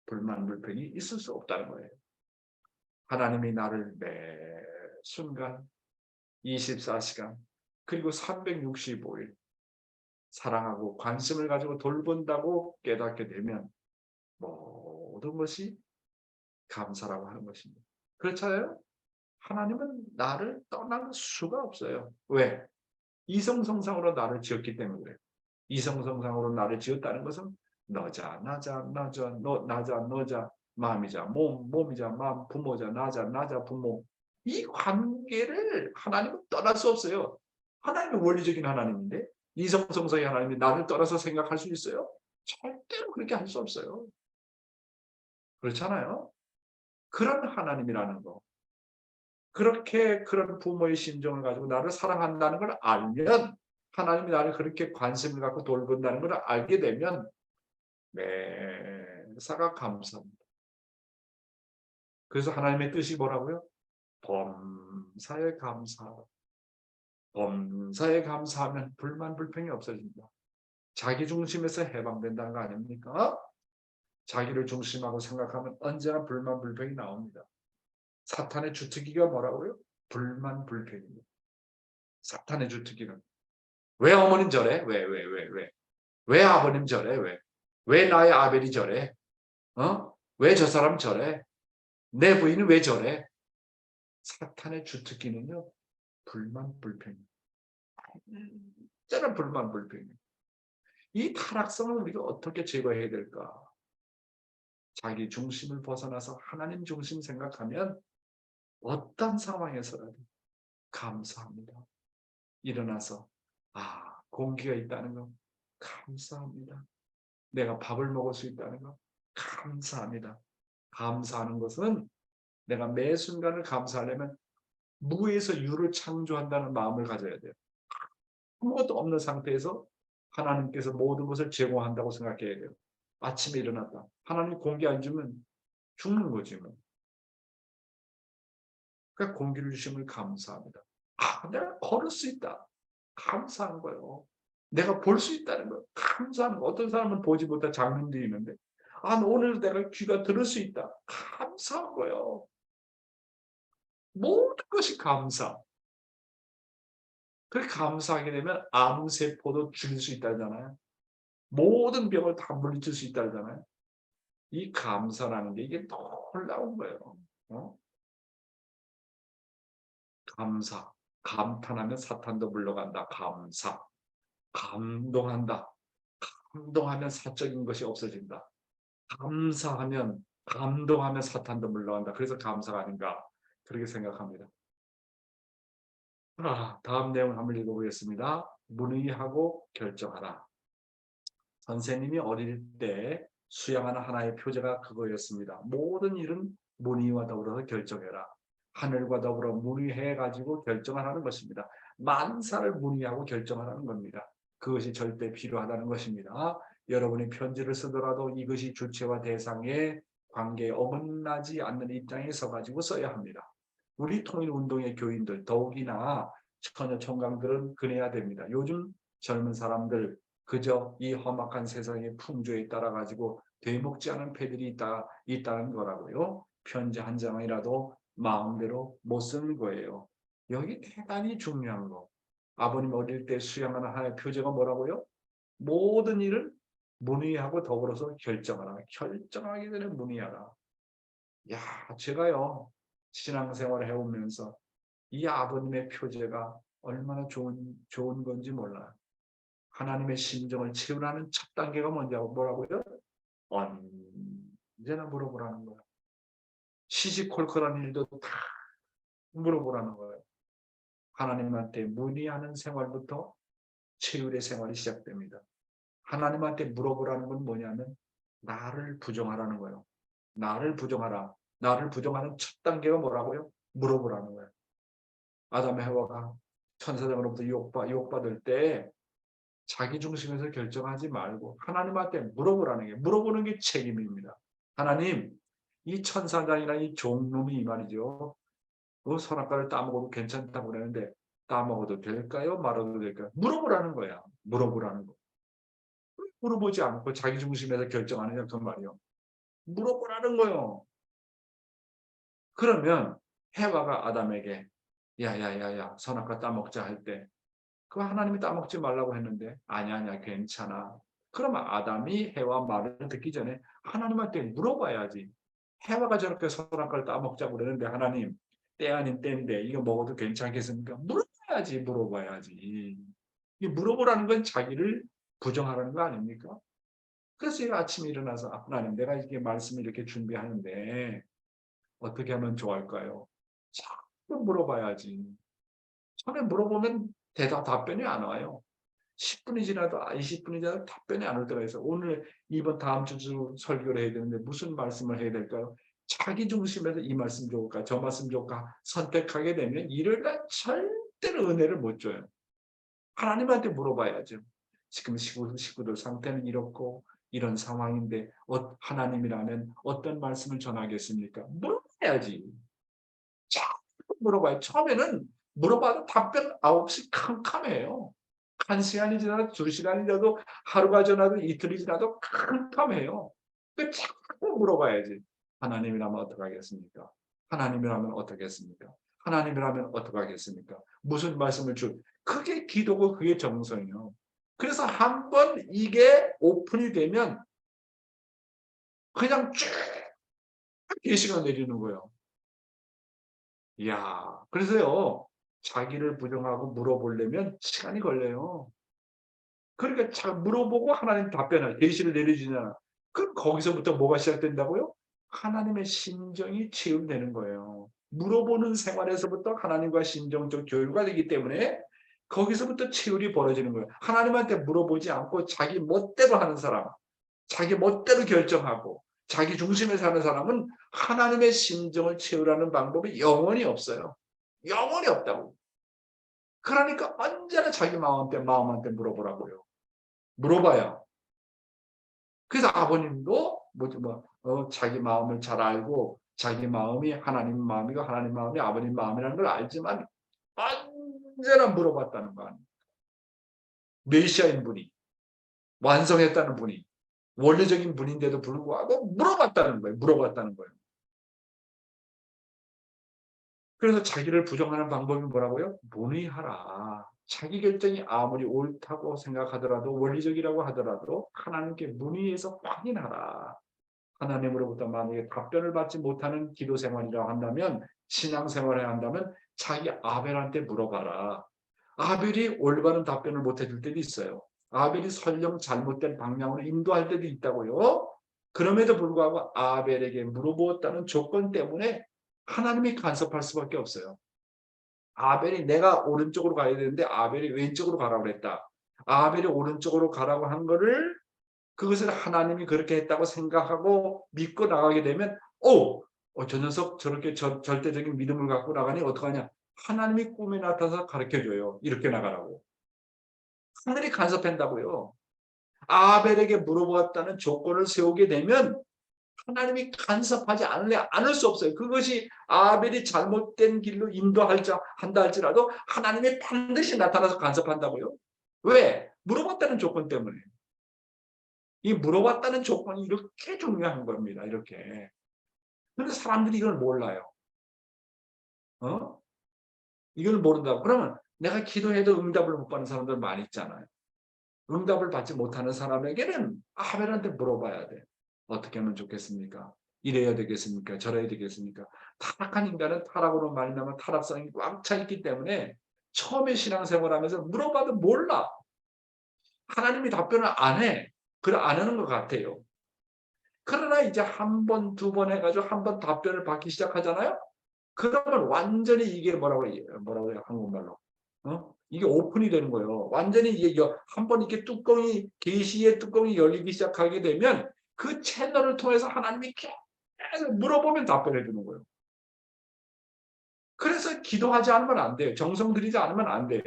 불만 불평이 있을 수 없다는 거예요. 하나님이 나를 매 순간 24시간 그리고 365일 사랑하고 관심을 가지고 돌본다고 깨닫게 되면 모든 것이 감사라고 하는 것입니다. 그렇잖아요? 하나님은 나를 떠날 수가 없어요. 왜? 이성성상으로 나를 지었기 때문에 그래요. 이성성상으로 나를 지었다는 것은 너자 나자 너자 마음이자 몸이자 마음 부모자 나자 부모 이 관계를 하나님은 떠날 수 없어요. 하나님은 원리적인 하나님인데 이성성상의 하나님이 나를 떠나서 생각할 수 있어요? 절대로 그렇게 할 수 없어요. 그렇잖아요? 그런 하나님이라는 거. 그렇게 그런 부모의 심정을 가지고 나를 사랑한다는 걸 알면 하나님이 나를 그렇게 관심을 갖고 돌본다는 걸 알게 되면 매사가 감사합니다. 그래서 하나님의 뜻이 뭐라고요? 범사에 감사하라. 범사에 감사하면 불만 불평이 없어진다. 자기 중심에서 해방된다는 거 아닙니까? 자기를 중심하고 생각하면 언제나 불만 불평이 나옵니다. 사탄의 주특기가 뭐라고요? 불만 불평입니다. 사탄의 주특기는 왜 어머님 저래? 왜 아버님 저래? 왜 나의 아벨이 저래? 왜 저 사람 저래? 내 부인은 왜 저래? 사탄의 주특기는요. 불만 불평입니다. 언제나 불만 불평입니다. 이 타락성을 우리가 어떻게 제거해야 될까? 자기 중심을 벗어나서 하나님 중심 생각하면 어떤 상황에서라도 감사합니다. 일어나서 공기가 있다는 거 감사합니다. 내가 밥을 먹을 수 있다는 거 감사합니다. 감사하는 것은 내가 매 순간을 감사하려면 무에서 유를 창조한다는 마음을 가져야 돼요. 아무것도 없는 상태에서 하나님께서 모든 것을 제공한다고 생각해야 돼요. 아침에 일어났다. 하나님 공기 안 주면 죽는 거지 뭐. 그러니까 공기를 주심을 감사합니다. 내가 걸을 수 있다. 감사한 거예요. 내가 볼 수 있다는 거 감사하는 거. 어떤 사람은 보지 못한 장면들이 있는데 오늘 내가 귀가 들을 수 있다. 감사한 거예요. 모든 것이 감사. 그렇게 감사하게 되면 암세포도 죽일 수 있다잖아요. 모든 병을 다 물리칠 수 있다잖아요. 이 감사라는 게 이게 놀라운 거예요. 감사. 감탄하면 사탄도 물러간다. 감사. 감동한다. 감동하면 사적인 것이 없어진다. 감동하면 사탄도 물러간다. 그래서 감사가 아닌가 그렇게 생각합니다. 다음 내용을 한번 읽어보겠습니다. 문의하고 결정하라. 선생님이 어릴 때 수양하는 하나의 표제가 그거였습니다. 모든 일은 문의와 더불어서 결정해라. 하늘과 더불어 문의해가지고 결정을 하는 것입니다. 만사를 문의하고 결정하라는 겁니다. 그것이 절대 필요하다는 것입니다. 여러분이 편지를 쓰더라도 이것이 주체와 대상의 관계에 어긋나지 않는 입장에 서가지고 써야 합니다. 우리 통일운동의 교인들, 더욱이나 처녀 총각들은 그래야 됩니다. 요즘 젊은 사람들 그저 이 험악한 세상의 풍조에 따라 가지고 되먹지 않은 패들이 있다는 거라고요. 편지 한 장이라도 마음대로 못 쓰는 거예요. 여기 대단히 중요한 거. 아버님 어릴 때 수양하는 하나의 표제가 뭐라고요? 모든 일을 문의하고 더불어서 결정하라. 결정하기 전에 문의하라. 야, 제가요 신앙생활을 해오면서 이 아버님의 표제가 얼마나 좋은 건지 몰라요. 하나님의 심정을 채우라는 첫 단계가 뭐라고요? 언제나 물어보라는 거예요. 시시콜콜한 일도 다 물어보라는 거예요. 하나님한테 문의하는 생활부터 최율의 생활이 시작됩니다. 하나님한테 물어보라는 건 뭐냐면 나를 부정하라는 거예요. 나를 부정하라. 나를 부정하는 첫 단계가 뭐라고요? 물어보라는 거예요. 아담 해와가 천사장으로부터 유혹받을 때 자기 중심에서 결정하지 말고 하나님한테 물어보라는 게, 물어보는 게 책임입니다. 하나님, 이 천사장이나 이 종놈이 이 말이죠. 그 선악과를 따먹어도 괜찮다고 그러는데 따먹어도 될까요? 말아도 될까요? 물어보라는 거야. 물어보라는 거. 물어보지 않고 자기 중심에서 결정하느냐 그 말이요. 물어보라는 거요. 그러면 해와가 아담에게 야야야야 선악과 따먹자 할 때 그 하나님이 따먹지 말라고 했는데 아니야 괜찮아. 그러면 아담이 해와 말을 듣기 전에 하나님한테 물어봐야지. 해와가 저렇게 선악과를 따먹자고 그러는데 하나님 때 아닌 때인데 이거 먹어도 괜찮겠습니까? 물어봐야지. 이 물어보라는 건 자기를 부정하라는 거 아닙니까? 그래서 제가 아침에 일어나서 하나님 내가 이렇게 말씀을 이렇게 준비하는데 어떻게 하면 좋을까요? 자꾸 물어봐야지. 처음에 물어보면 답변이 안 와요. 10분이 지나도 20분이 지나도 답변이 안 올 때가 있어요. 오늘 이번 다음 주 설교를 해야 되는데 무슨 말씀을 해야 될까요? 자기 중심에서 이 말씀 좋을까 저 말씀 좋을까 선택하게 되면 일요일날 절대로 은혜를 못 줘요. 하나님한테 물어봐야죠. 지금 식구들 상태는 이렇고 이런 상황인데 하나님이라면 어떤 말씀을 전하겠습니까? 물어봐야지. 자꾸 물어봐요. 처음에는 물어봐도 답변 없이 캄캄해요. 1시간이 지나도 2시간이 지나도 하루가 지나도 이틀이 지나도 캄캄해요. 자꾸 물어봐야지. 하나님이라면 어떻게 하겠습니까? 하나님이라면 어떻게 하겠습니까? 하나님이라면 어떻게 하겠습니까? 무슨 말씀을 그게 기도고 그게 정성이요. 그래서 한번 이게 오픈이 되면 그냥 쭉 계시가 내리는 거예요. 이야, 그래서요, 자기를 부정하고 물어보려면 시간이 걸려요. 그러니까 잘 물어보고 하나님 답변을, 계시를 내려주잖아. 그럼 거기서부터 뭐가 시작된다고요? 하나님의 심정이 체험되는 거예요. 물어보는 생활에서부터 하나님과 심정적 교류가 되기 때문에 거기서부터 체율이 벌어지는 거예요. 하나님한테 물어보지 않고 자기 멋대로 하는 사람, 자기 멋대로 결정하고 자기 중심에 사는 사람은 하나님의 심정을 채우라는 방법이 영원히 없어요. 영원히 없다고. 그러니까 언제나 자기 마음한테 물어보라고요. 물어봐요. 그래서 아버님도 자기 마음을 잘 알고 자기 마음이 하나님 마음이고 하나님 마음이 아버님 마음이라는 걸 알지만 언제나 물어봤다는 거 아니에요. 메시아인 분이 완성했다는 분이 원래적인 분인데도 불구하고 물어봤다는 거예요. 그래서 자기를 부정하는 방법이 뭐라고요? 문의하라. 자기 결정이 아무리 옳다고 생각하더라도 원리적이라고 하더라도 하나님께 문의해서 확인하라. 하나님으로부터 만약에 답변을 받지 못하는 기도 생활이라고 한다면 신앙 생활을 한다면 자기 아벨한테 물어봐라. 아벨이 올바른 답변을 못 해줄 때도 있어요. 아벨이 설령 잘못된 방향으로 인도할 때도 있다고요. 그럼에도 불구하고 아벨에게 물어보았다는 조건 때문에 하나님이 간섭할 수밖에 없어요. 아벨이 내가 오른쪽으로 가야 되는데 아벨이 왼쪽으로 가라고 그랬다. 아벨이 오른쪽으로 가라고 한 거를 그것을 하나님이 그렇게 했다고 생각하고 믿고 나가게 되면 저 녀석 저렇게 절대적인 믿음을 갖고 나가니 어떡하냐. 하나님이 꿈에 나타나서 가르쳐줘요. 이렇게 나가라고. 하늘이 간섭한다고요. 아벨에게 물어보았다는 조건을 세우게 되면 하나님이 간섭하지 않을 수 없어요. 그것이 아벨이 잘못된 길로 한다 할지라도 하나님이 반드시 나타나서 간섭한다고요. 왜? 물어봤다는 조건 때문에. 이 물어봤다는 조건이 이렇게 중요한 겁니다. 이렇게. 그런데 사람들이 이걸 몰라요. 이걸 모른다고. 그러면 내가 기도해도 응답을 못 받는 사람들 많이 있잖아요. 응답을 받지 못하는 사람에게는 아벨한테 물어봐야 돼. 어떻게 하면 좋겠습니까? 이래야 되겠습니까? 저래야 되겠습니까? 타락한 인간은 타락으로 말미암아 타락성이 꽉 차 있기 때문에 처음에 신앙생활하면서 물어봐도 몰라. 하나님이 답변을 안 해. 안 하는 것 같아요. 그러나 이제 한 번, 두 번 해가지고 한 번 답변을 받기 시작하잖아요. 그러면 완전히 이게 뭐라고 해요? 한국말로. 이게 오픈이 되는 거예요. 완전히 이게 한 번 이렇게 계시의 뚜껑이 열리기 시작하게 되면 그 채널을 통해서 하나님이 계속 물어보면 답변해 주는 거예요. 그래서 기도하지 않으면 안 돼요. 정성 들이지 않으면 안 돼요.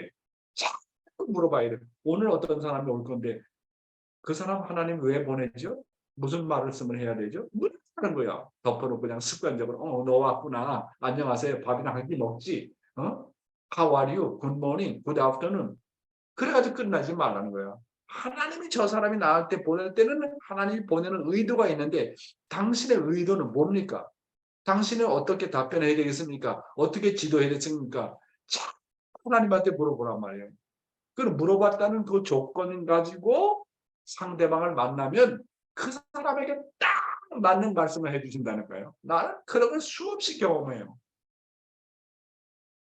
자꾸 물어봐야 돼요. 오늘 어떤 사람이 올 건데 그 사람 하나님 왜 보내죠? 무슨 말씀을 해야 되죠? 물어보는 거야. 덮어놓고 그냥 습관적으로 너 왔구나. 안녕하세요. 밥이나 한 끼 먹지. How are you? Good morning. Good afternoon. 그래가지고 끝나지 말라는 거야. 하나님이 저 사람이 나한테 보낼 때는 하나님이 보내는 의도가 있는데 당신의 의도는 뭡니까? 당신은 어떻게 답변해야 되겠습니까? 어떻게 지도해야 되겠습니까? 자꾸 하나님한테 물어보란 말이에요. 그걸 물어봤다는 그 조건 가지고 상대방을 만나면 그 사람에게 딱 맞는 말씀을 해주신다는 거예요. 나는 그런 걸 수없이 경험해요.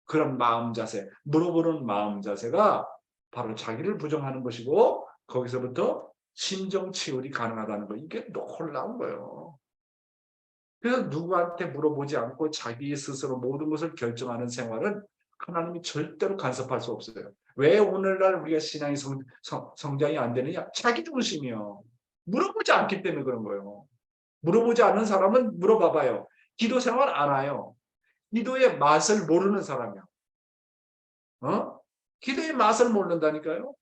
그런 마음 자세, 물어보는 마음 자세가 바로 자기를 부정하는 것이고 거기서부터 심정 치유이 가능하다는 거. 이게 놀라운 거예요. 그래서 누구한테 물어보지 않고 자기 스스로 모든 것을 결정하는 생활은 하나님이 절대로 간섭할 수 없어요. 왜 오늘날 우리가 신앙이 성장이 안 되느냐? 자기 중심이요. 물어보지 않기 때문에 그런 거예요. 물어보지 않는 사람은 물어봐봐요. 기도 생활 안 해요. 기도의 맛을 모르는 사람이야. 기도의 맛을 모른다니까요.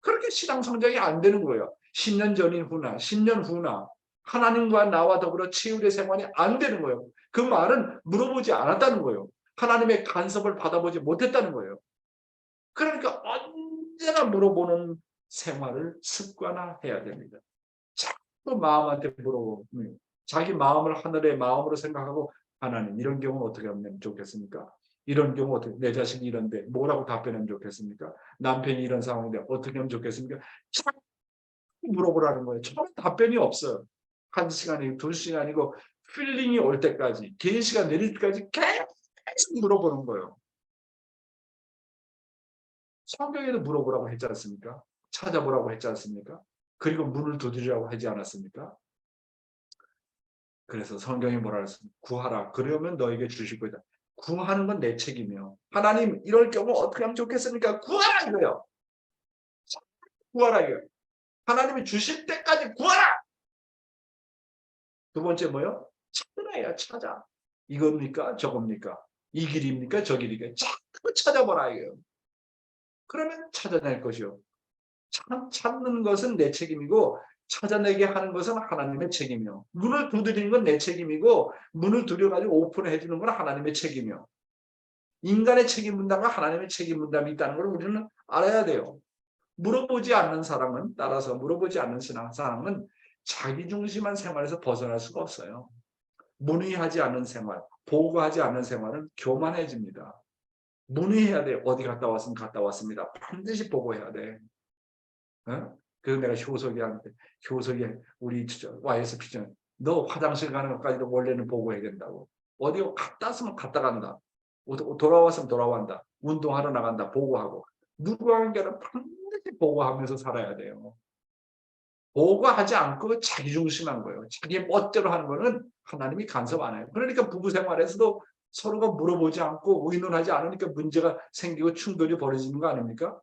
그렇게 신앙 성장이 안 되는 거예요. 10년 전인 후나 10년 후나 하나님과 나와 더불어 치유의 생활이 안 되는 거예요. 그 말은 물어보지 않았다는 거예요. 하나님의 간섭을 받아보지 못했다는 거예요. 그러니까 언제나 물어보는 생활을 습관화해야 됩니다. 자꾸 마음한테 물어보고 자기 마음을 하늘의 마음으로 생각하고 하나님 이런 경우는 어떻게 하면 좋겠습니까? 이런 경우 어떻게 내 자식이 이런데 뭐라고 답변하면 좋겠습니까? 남편이 이런 상황인데 어떻게 하면 좋겠습니까? 자꾸 물어보라는 거예요. 처음에 답변이 없어요. 1시간이고 2시간이고 필링이 올 때까지 계시가 내릴 때까지 계속 물어보는 거예요. 성경에도 물어보라고 했지 않습니까? 찾아보라고 했지 않습니까? 그리고 문을 두드리라고 하지 않았습니까? 그래서 성경이 뭐라 했습니까? 구하라. 그러면 너에게 주실 거다. 구하는 건 내 책임이요. 하나님 이럴 경우 어떻게 하면 좋겠습니까? 구하라 이거예요. 구하라 이거예요. 하나님이 주실 때까지 구하라. 두 번째 뭐요? 찾으라야 찾아. 이겁니까? 저겁니까? 이 길입니까? 저 길입니까? 자꾸 찾아보라 이거예요. 그러면 찾아낼 것이요. 찾는 것은 내 책임이고 찾아내게 하는 것은 하나님의 책임이요. 문을 두드리는 건 내 책임이고 문을 두드려가지고 오픈해 주는 건 하나님의 책임이요. 인간의 책임 분담과 하나님의 책임 분담이 있다는 걸 우리는 알아야 돼요. 물어보지 않는 사람은 따라서 물어보지 않는 사람은 자기중심한 생활에서 벗어날 수가 없어요. 문의하지 않는 생활, 보고하지 않는 생활은 교만해집니다. 문의해야 돼. 어디 갔다 왔으면 갔다 왔습니다. 반드시 보고해야 돼. 그래서 내가 효석이한테 우리 YSP 너 화장실 가는 것까지도 원래는 보고해야 된다고. 어디 갔다 왔으면 갔다 간다. 돌아왔으면 돌아간다. 운동하러 나간다. 보고하고. 누구에게는 반드시 보고하면서 살아야 돼요. 보고하지 않고 자기중심한 거예요. 자기 멋대로 하는 거는 하나님이 간섭 안 해요. 그러니까 부부 생활에서도 서로가 물어보지 않고 의논하지 않으니까 문제가 생기고 충돌이 벌어지는 거 아닙니까?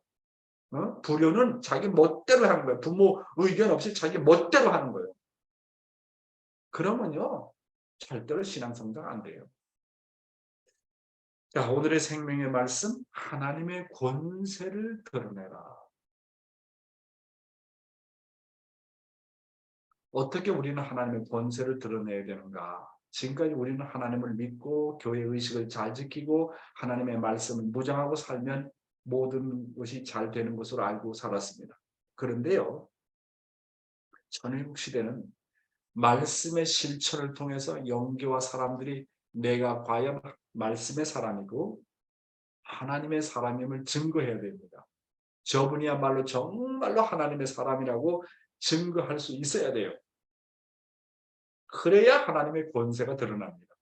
불효는 자기 멋대로 하는 거예요. 부모 의견 없이 자기 멋대로 하는 거예요. 그러면요 절대로 신앙 성장 안 돼요. 자, 오늘의 생명의 말씀, 하나님의 권세를 드러내라. 어떻게 우리는 하나님의 권세를 드러내야 되는가? 지금까지 우리는 하나님을 믿고 교회 의식을 잘 지키고 하나님의 말씀을 무장하고 살면 모든 것이 잘 되는 것으로 알고 살았습니다. 그런데요, 전일국 시대는 말씀의 실천을 통해서 영계와 사람들이 내가 과연 말씀의 사람이고 하나님의 사람임을 증거해야 됩니다. 저분이야말로 정말로 하나님의 사람이라고 증거할 수 있어야 돼요. 그래야 하나님의 권세가 드러납니다.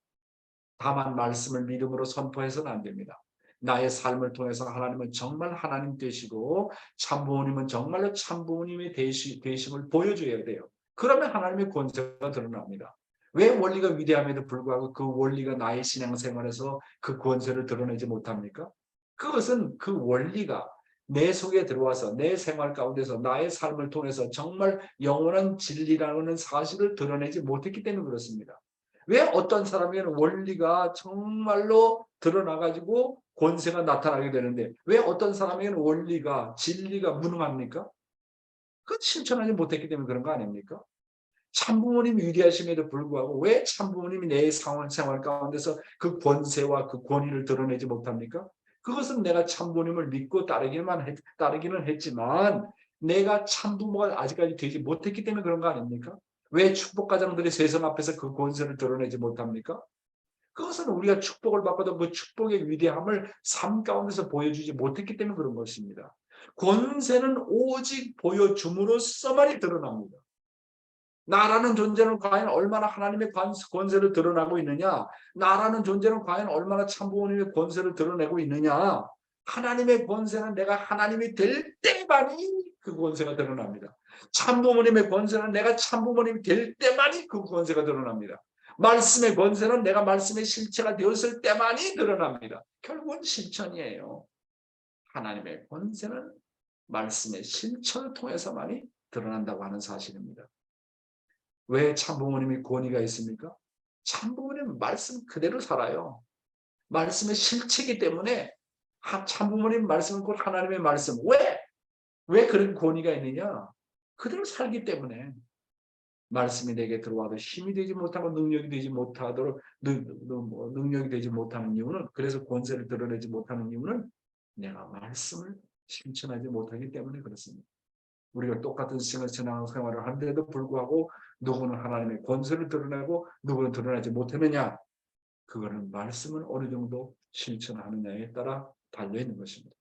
다만 말씀을 믿음으로 선포해서는 안 됩니다. 나의 삶을 통해서 하나님은 정말 하나님 되시고 참부모님은 정말로 참부모님의 되심을 보여줘야 돼요. 그러면 하나님의 권세가 드러납니다. 왜 원리가 위대함에도 불구하고 그 원리가 나의 신앙생활에서 그 권세를 드러내지 못합니까? 그것은 그 원리가 내 속에 들어와서 내 생활 가운데서 나의 삶을 통해서 정말 영원한 진리라는 사실을 드러내지 못했기 때문에 그렇습니다. 왜 어떤 사람에게는 원리가 정말로 드러나가지고 권세가 나타나게 되는데 왜 어떤 사람에게는 원리가 진리가 무능합니까? 그 실천하지 못했기 때문에 그런 거 아닙니까? 참부모님이 위대하심에도 불구하고 왜 참부모님이 내 생활 가운데서 그 권세와 그 권위를 드러내지 못합니까? 그것은 내가 참부모님을 믿고 따르기는 했지만 내가 참부모가 아직까지 되지 못했기 때문에 그런 거 아닙니까? 왜 축복가장들이 세상 앞에서 그 권세를 드러내지 못합니까? 그것은 우리가 축복을 받고도 그 축복의 위대함을 삶 가운데서 보여주지 못했기 때문에 그런 것입니다. 권세는 오직 보여줌으로써만이 드러납니다. 나라는 존재는 과연 얼마나 하나님의 권세를 드러나고 있느냐? 나라는 존재는 과연 얼마나 참부모님의 권세를 드러내고 있느냐? 하나님의 권세는 내가 하나님이 될 때만이 그 권세가 드러납니다. 참부모님의 권세는 내가 참부모님이 될 때만이 그 권세가 드러납니다. 말씀의 권세는 내가 말씀의 실체가 되었을 때만이 드러납니다. 결국은 실천이에요. 하나님의 권세는 말씀의 실천을 통해서만이 드러난다고 하는 사실입니다. 왜 참부모님이 권위가 있습니까? 참부모님은 말씀 그대로 살아요. 말씀의 실체이기 때문에 참부모님 말씀은 곧 하나님의 말씀. 왜 그런 권위가 있느냐? 그대로 살기 때문에 말씀이 내게 들어와도 힘이 되지 못하고 능력이 되지 못하도록 능력이 되지 못하는 이유는 그래서 권세를 드러내지 못하는 이유는 내가 말씀을 실천하지 못하기 때문에 그렇습니다. 우리가 똑같은 신앙생활을 하는데도 불구하고 누구는 하나님의 권세를 드러내고 누구는 드러내지 못하느냐? 그거는 말씀을 어느 정도 실천하느냐에 따라 달려있는 것입니다.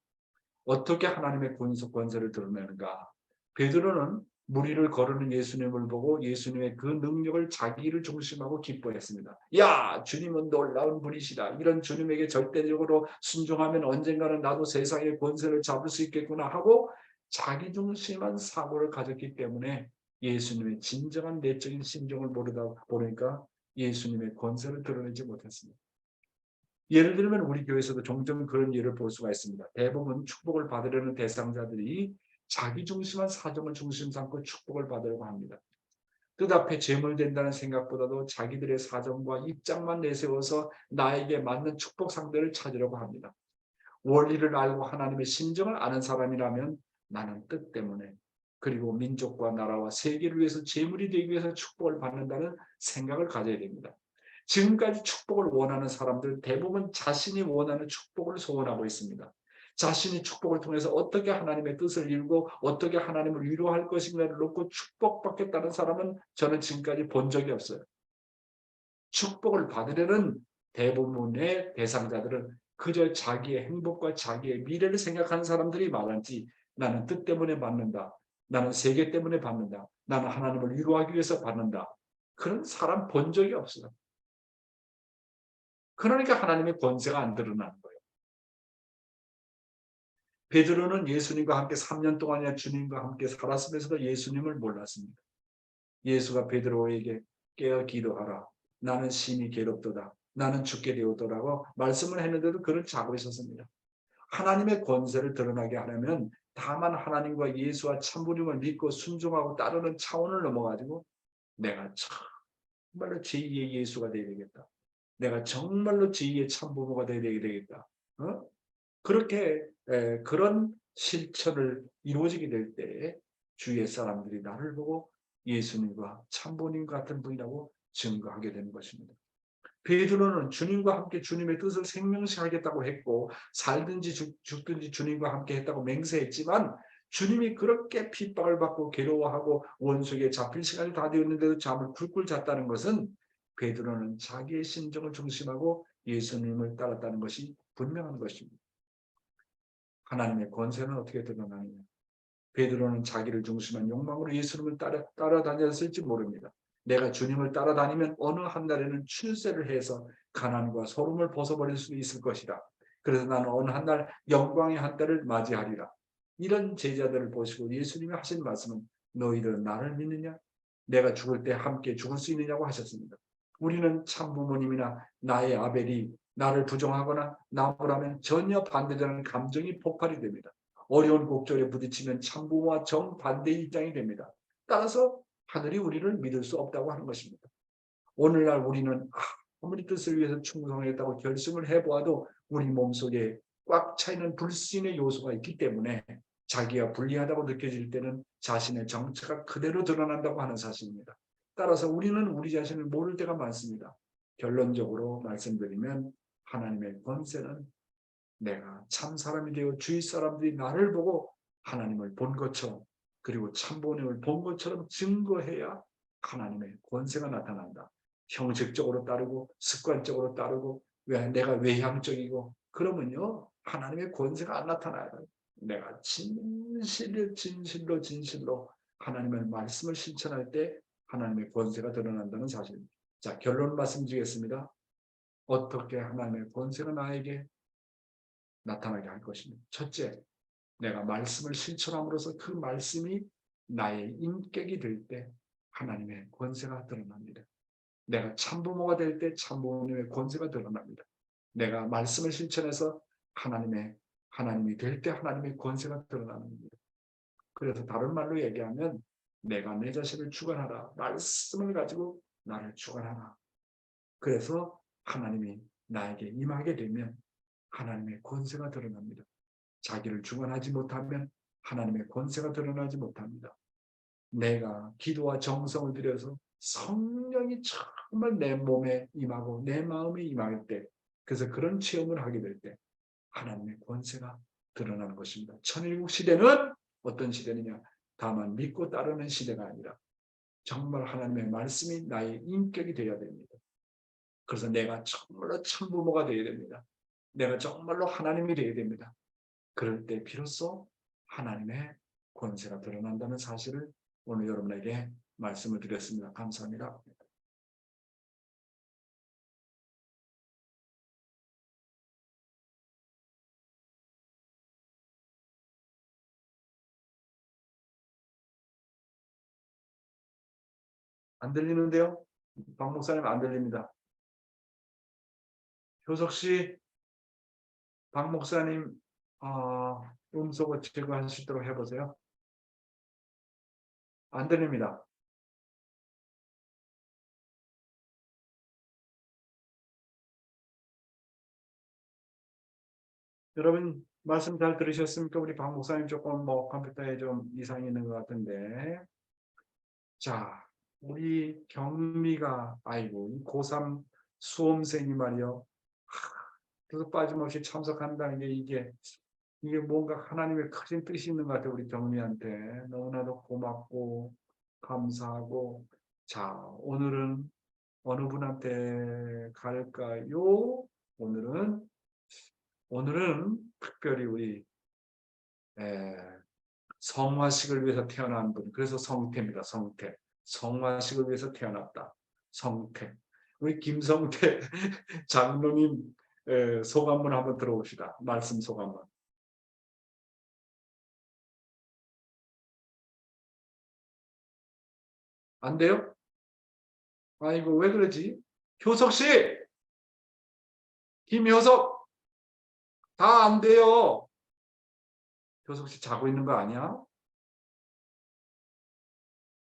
어떻게 하나님의 권세를 드러내는가? 베드로는 무리를 거르는 예수님을 보고 예수님의 그 능력을 자기 일을 중심하고 기뻐했습니다. 야, 주님은 놀라운 분이시다. 이런 주님에게 절대적으로 순종하면 언젠가는 나도 세상의 권세를 잡을 수 있겠구나 하고 자기 중심한 사고를 가졌기 때문에 예수님의 진정한 내적인 심정을 모르다 보니까 예수님의 권세를 드러내지 못했습니다. 예를 들면 우리 교회에서도 종종 그런 예를 볼 수가 있습니다. 대부분 축복을 받으려는 대상자들이 자기 중심한 사정을 중심 삼고 축복을 받으려고 합니다. 뜻앞에 재물된다는 생각보다도 자기들의 사정과 입장만 내세워서 나에게 맞는 축복 상대를 찾으려고 합니다. 원리를 알고 하나님의 심정을 아는 사람이라면 나는 뜻 때문에 그리고 민족과 나라와 세계를 위해서 재물이 되기 위해서 축복을 받는다는 생각을 가져야 됩니다. 지금까지 축복을 원하는 사람들 대부분 자신이 원하는 축복을 소원하고 있습니다. 자신이 축복을 통해서 어떻게 하나님의 뜻을 이루고 어떻게 하나님을 위로할 것인가를 놓고 축복받겠다는 사람은 저는 지금까지 본 적이 없어요. 축복을 받으려는 대부분의 대상자들은 그저 자기의 행복과 자기의 미래를 생각하는 사람들이 많았지 나는 뜻 때문에 받는다. 나는 세계 때문에 받는다. 나는 하나님을 위로하기 위해서 받는다. 그런 사람 본 적이 없어요. 그러니까 하나님의 권세가 안 드러나는 거예요. 베드로는 예수님과 함께 3년 동안이나 주님과 함께 살았으면서도 예수님을 몰랐습니다. 예수가 베드로에게 깨어 기도하라. 나는 심히 괴롭도다. 나는 죽게 되었더라고 말씀을 했는데도 그를 자고 있었습니다. 하나님의 권세를 드러나게 하려면 다만 하나님과 예수와 참부님을 믿고 순종하고 따르는 차원을 넘어가지고 내가 정말로 제2의 예수가 되어야겠다. 내가 정말로 제2의 참부모가 되어야 되겠다. 그렇게 그런 실천을 이루어지게 될 때 주위의 사람들이 나를 보고 예수님과 참부모님 같은 분이라고 증거하게 되는 것입니다. 베드로는 주님과 함께 주님의 뜻을 생명시하겠다고 했고 살든지 죽든지 주님과 함께 했다고 맹세했지만 주님이 그렇게 핍박을 받고 괴로워하고 원수에게 잡힐 시간이 다 되었는데도 잠을 굴굴 잤다는 것은 베드로는 자기의 심정을 중심하고 예수님을 따랐다는 것이 분명한 것입니다. 하나님의 권세는 어떻게 드러나느냐? 베드로는 자기를 중심한 욕망으로 예수님을 따라다녔을지 모릅니다. 내가 주님을 따라다니면 어느 한 날에는 출세를 해서 가난과 소름을 벗어버릴 수 있을 것이다. 그래서 나는 어느 한 날 영광의 한때를 맞이하리라. 이런 제자들을 보시고 예수님이 하신 말씀은 너희들은 나를 믿느냐? 내가 죽을 때 함께 죽을 수 있느냐고 하셨습니다. 우리는 참부모님이나 나의 아벨이 나를 부정하거나 나무라면 전혀 반대되는 감정이 폭발이 됩니다. 어려운 곡절에 부딪히면 참부모와 정반대의 입장이 됩니다. 따라서 하늘이 우리를 믿을 수 없다고 하는 것입니다. 오늘날 우리는 아무리 뜻을 위해서 충성하겠다고 결심을 해보아도 우리 몸속에 꽉 차있는 불신의 요소가 있기 때문에 자기가 불리하다고 느껴질 때는 자신의 정체가 그대로 드러난다고 하는 사실입니다. 따라서 우리는 우리 자신을 모를 때가 많습니다. 결론적으로 말씀드리면 하나님의 권세는 내가 참 사람이 되어 주위 사람들이 나를 보고 하나님을 본 것처럼 그리고 참부모님을 본 것처럼 증거해야 하나님의 권세가 나타난다. 형식적으로 따르고 습관적으로 따르고 내가 외향적이고 그러면요 하나님의 권세가 안 나타나요. 내가 진실로 하나님의 말씀을 실천할 때 하나님의 권세가 드러난다는 사실입니다. 자, 결론 말씀드리겠습니다. 어떻게 하나님의 권세가 나에게 나타나게 할 것입니다. 첫째, 내가 말씀을 실천함으로써 그 말씀이 나의 인격이 될 때 하나님의 권세가 드러납니다. 내가 참부모가 될 때 참부모님의 권세가 드러납니다. 내가 말씀을 실천해서 하나님이 될 때 하나님의 권세가 드러납니다. 그래서 다른 말로 얘기하면 내가 내 자신을 주관하라. 말씀을 가지고 나를 주관하라. 그래서 하나님이 나에게 임하게 되면 하나님의 권세가 드러납니다. 자기를 주관하지 못하면 하나님의 권세가 드러나지 못합니다. 내가 기도와 정성을 들여서 성령이 정말 내 몸에 임하고 내 마음에 임할 때 그래서 그런 체험을 하게 될 때 하나님의 권세가 드러나는 것입니다. 천일국 시대는 어떤 시대느냐? 다만 믿고 따르는 시대가 아니라 정말 하나님의 말씀이 나의 인격이 되어야 됩니다. 그래서 내가 정말로 참부모가 되어야 됩니다. 내가 정말로 하나님이 되어야 됩니다. 그럴 때 비로소 하나님의 권세가 드러난다는 사실을 오늘 여러분에게 말씀을 드렸습니다. 감사합니다. 안 들리는데요? 박 목사님 안 들립니다. 효석 씨, 박 목사님 음소거 제거할 수 있도록 해보세요. 안 들립니다. 여러분 말씀 잘 들으셨습니까? 우리 박 목사님 조금 컴퓨터에 좀 이상이 있는 것 같은데. 자, 우리 경미가 아이고 고3 수험생이 말이요. 그래서 빠짐없이 참석한다는 게 이게 뭔가 하나님의 크신 뜻이 있는 것 같아요. 우리 경미한테 너무나도 고맙고 감사하고. 자, 오늘은 어느 분한테 갈까요? 오늘은 특별히 우리 성화식을 위해서 태어난 분, 그래서 성태입니다. 성태. 성화식을 위해서 태어났다. 성태. 우리 김성태 장로님 소감문 한번 들어봅시다. 말씀 소감문. 안 돼요? 아이고 왜 그러지? 효석 씨! 김효석! 다 안 돼요. 효석 씨 자고 있는 거 아니야?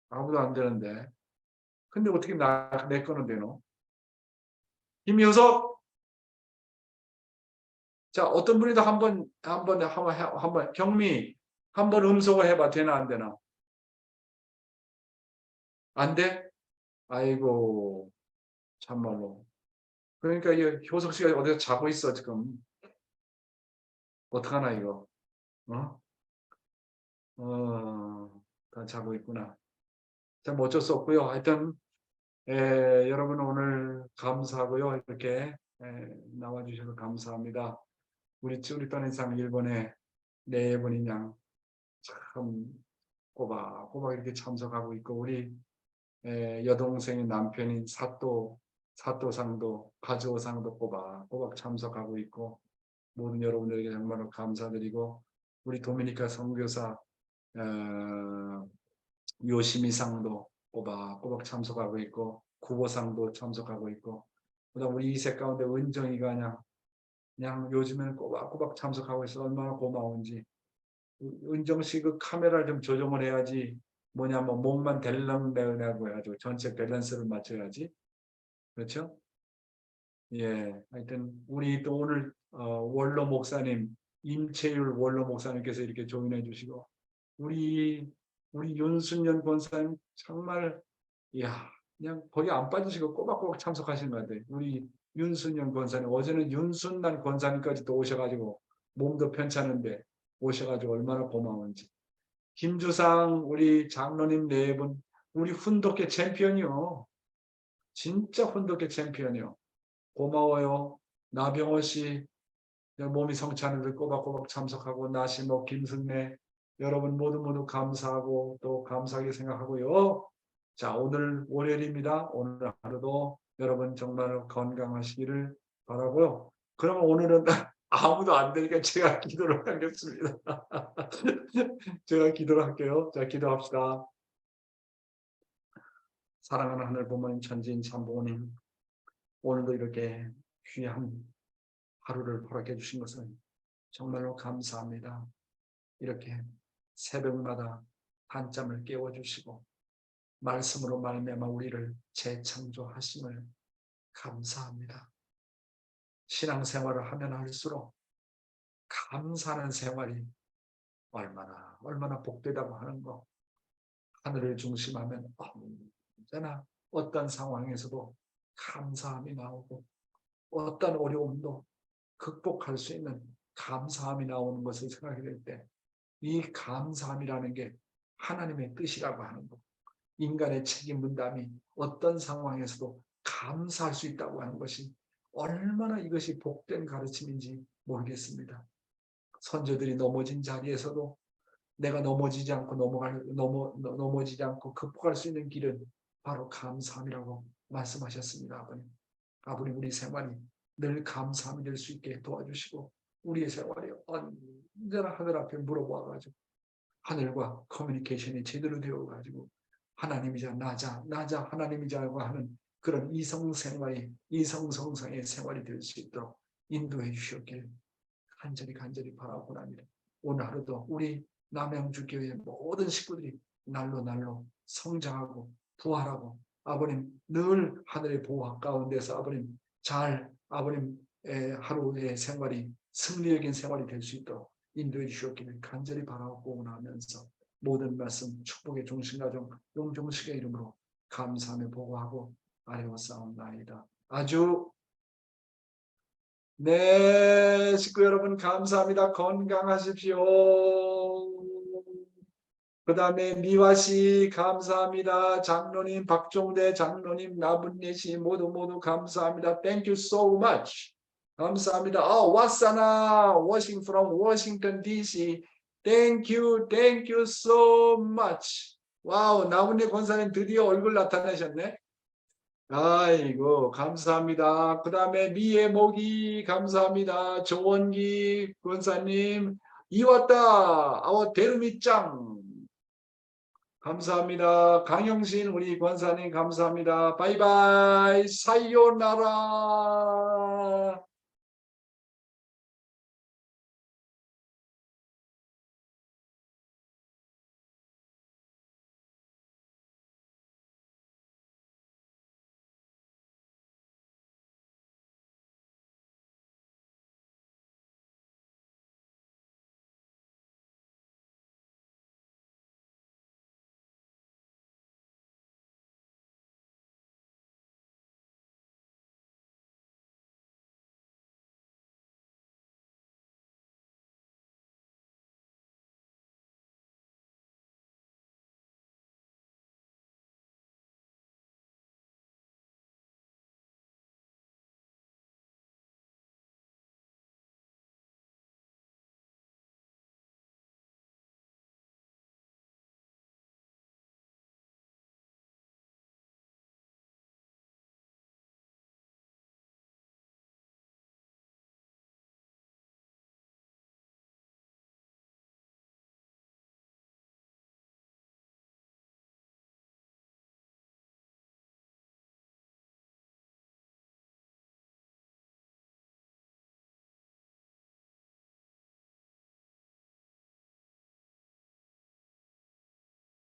아무도 안 되는데. 근데 어떻게 내 거는 되노? 김효석. 자, 어떤 분이도 한번 경미 한번 음소거 해봐. 되나 안 되나? 안 돼? 아이고 참말로. 그러니까 이 효석 씨가 어디서 자고 있어 지금. 어떡하나 이거. 다 자고 있구나. 참 어쩔 수 없고요. 하여튼 여러분 오늘 감사하고요. 이렇게 나와주셔서 감사합니다. 우리 쭈리던 인상 일본에 4분인 양 참 꼬박꼬박 이렇게 참석하고 있고 우리 여동생의 남편인 사또상도 가즈오상도 꼬박꼬박 참석하고 있고 모든 여러분들에게 정말로 감사드리고 우리 도미니카 선교사 요시미상도 꼬박꼬박 참석하고 있고 구보상도 참석하고 있고 그다음 우리 이세 가운데 은정이가 그냥 요즘에는 꼬박꼬박 참석하고 있어 얼마나 고마운지. 은정 씨 그 카메라를 좀 조정을 해야지 뭐냐면 목만 델렁대고 해가지고 전체 밸런스를 맞춰야지. 그렇죠? 예, 하여튼 우리 또 오늘 원로 목사님 임채율 원로 목사님께서 이렇게 조인해 주시고 우리 윤순년 권사님 정말 이야 그냥 거기 안 빠지시고 꼬박꼬박 참석하시는 것 같아요. 우리 윤순년 권사님 어제는 윤순난 권사님까지 또 오셔가지고 몸도 편찮은데 오셔가지고 얼마나 고마운지. 김주상 우리 장로님 4분 우리 훈독회 챔피언이요. 진짜 훈독회 챔피언이요. 고마워요. 나병호 씨 몸이 성찬을 꼬박꼬박 참석하고 나시모 김승래 여러분 모두 감사하고 또 감사하게 생각하고요. 자 오늘 월요일입니다. 오늘 하루도 여러분 정말 건강하시기를 바라고요. 그러면 오늘은 아무도 안 되니까 제가 기도를 하겠습니다. 제가 기도를 할게요. 자 기도합시다. 사랑하는 하늘 부모님 천지인 참부모님 오늘도 이렇게 귀한 하루를 허락해 주신 것은 정말로 감사합니다. 이렇게 새벽마다 한잠을 깨워주시고 말씀으로 말미암아 우리를 재창조하심을 감사합니다. 신앙생활을 하면 할수록 감사하는 생활이 얼마나 복되다고 하는 거. 하늘을 중심하면 언제나 어떤 상황에서도 감사함이 나오고 어떤 어려움도 극복할 수 있는 감사함이 나오는 것을 생각해 될 때 이 감사함이라는 게 하나님의 뜻이라고 하는 것. 인간의 책임 분담이 어떤 상황에서도 감사할 수 있다고 하는 것이 얼마나 이것이 복된 가르침인지 모르겠습니다. 선조들이 넘어진 자리에서도 내가 넘어지지 않고 극복할 수 있는 길은 바로 감사함이라고 말씀하셨습니다. 아버님. 아버님 우리 생활이 늘 감사함이 될 수 있게 도와주시고 우리의 생활이 언제나 하늘 앞에 물어보아가지고 하늘과 커뮤니케이션이 제대로 되어가지고 하나님이자 나자 하나님이자라고 하는 그런 이성생활이 이성성상의 생활이 될 수 있도록 인도해 주셨길 간절히 바라고 합니다. 오늘 하루도 우리 남양주교회 모든 식구들이 날로 성장하고 부활하고 아버님 늘 하늘의 보호 가운데서 아버님 잘 아버님의 하루의 생활이 승리적인 생활이 될 수 있도록 인도해 주셨기를 간절히 바라고 원하면서 모든 말씀 축복의 종신가정 용종식의 이름으로 감사하며 보고하고 아뢰어싸움나이다. 아주 네 식구 여러분 감사합니다. 건강하십시오. 그 다음에 미화씨 감사합니다. 장로님 박종대 장로님 나분예씨 모두 감사합니다. Thank you so much. 감사합니다. 와사나 watching from Washington DC. Thank you so much. 와우 나분예 권사님 드디어 얼굴 나타내셨네. 아이고 감사합니다. 그 다음에 미애목이 감사합니다. 조원기 권사님 이왔다 대루미짱 감사합니다. 강영신 우리 권사님 감사합니다. 바이바이 사요나라.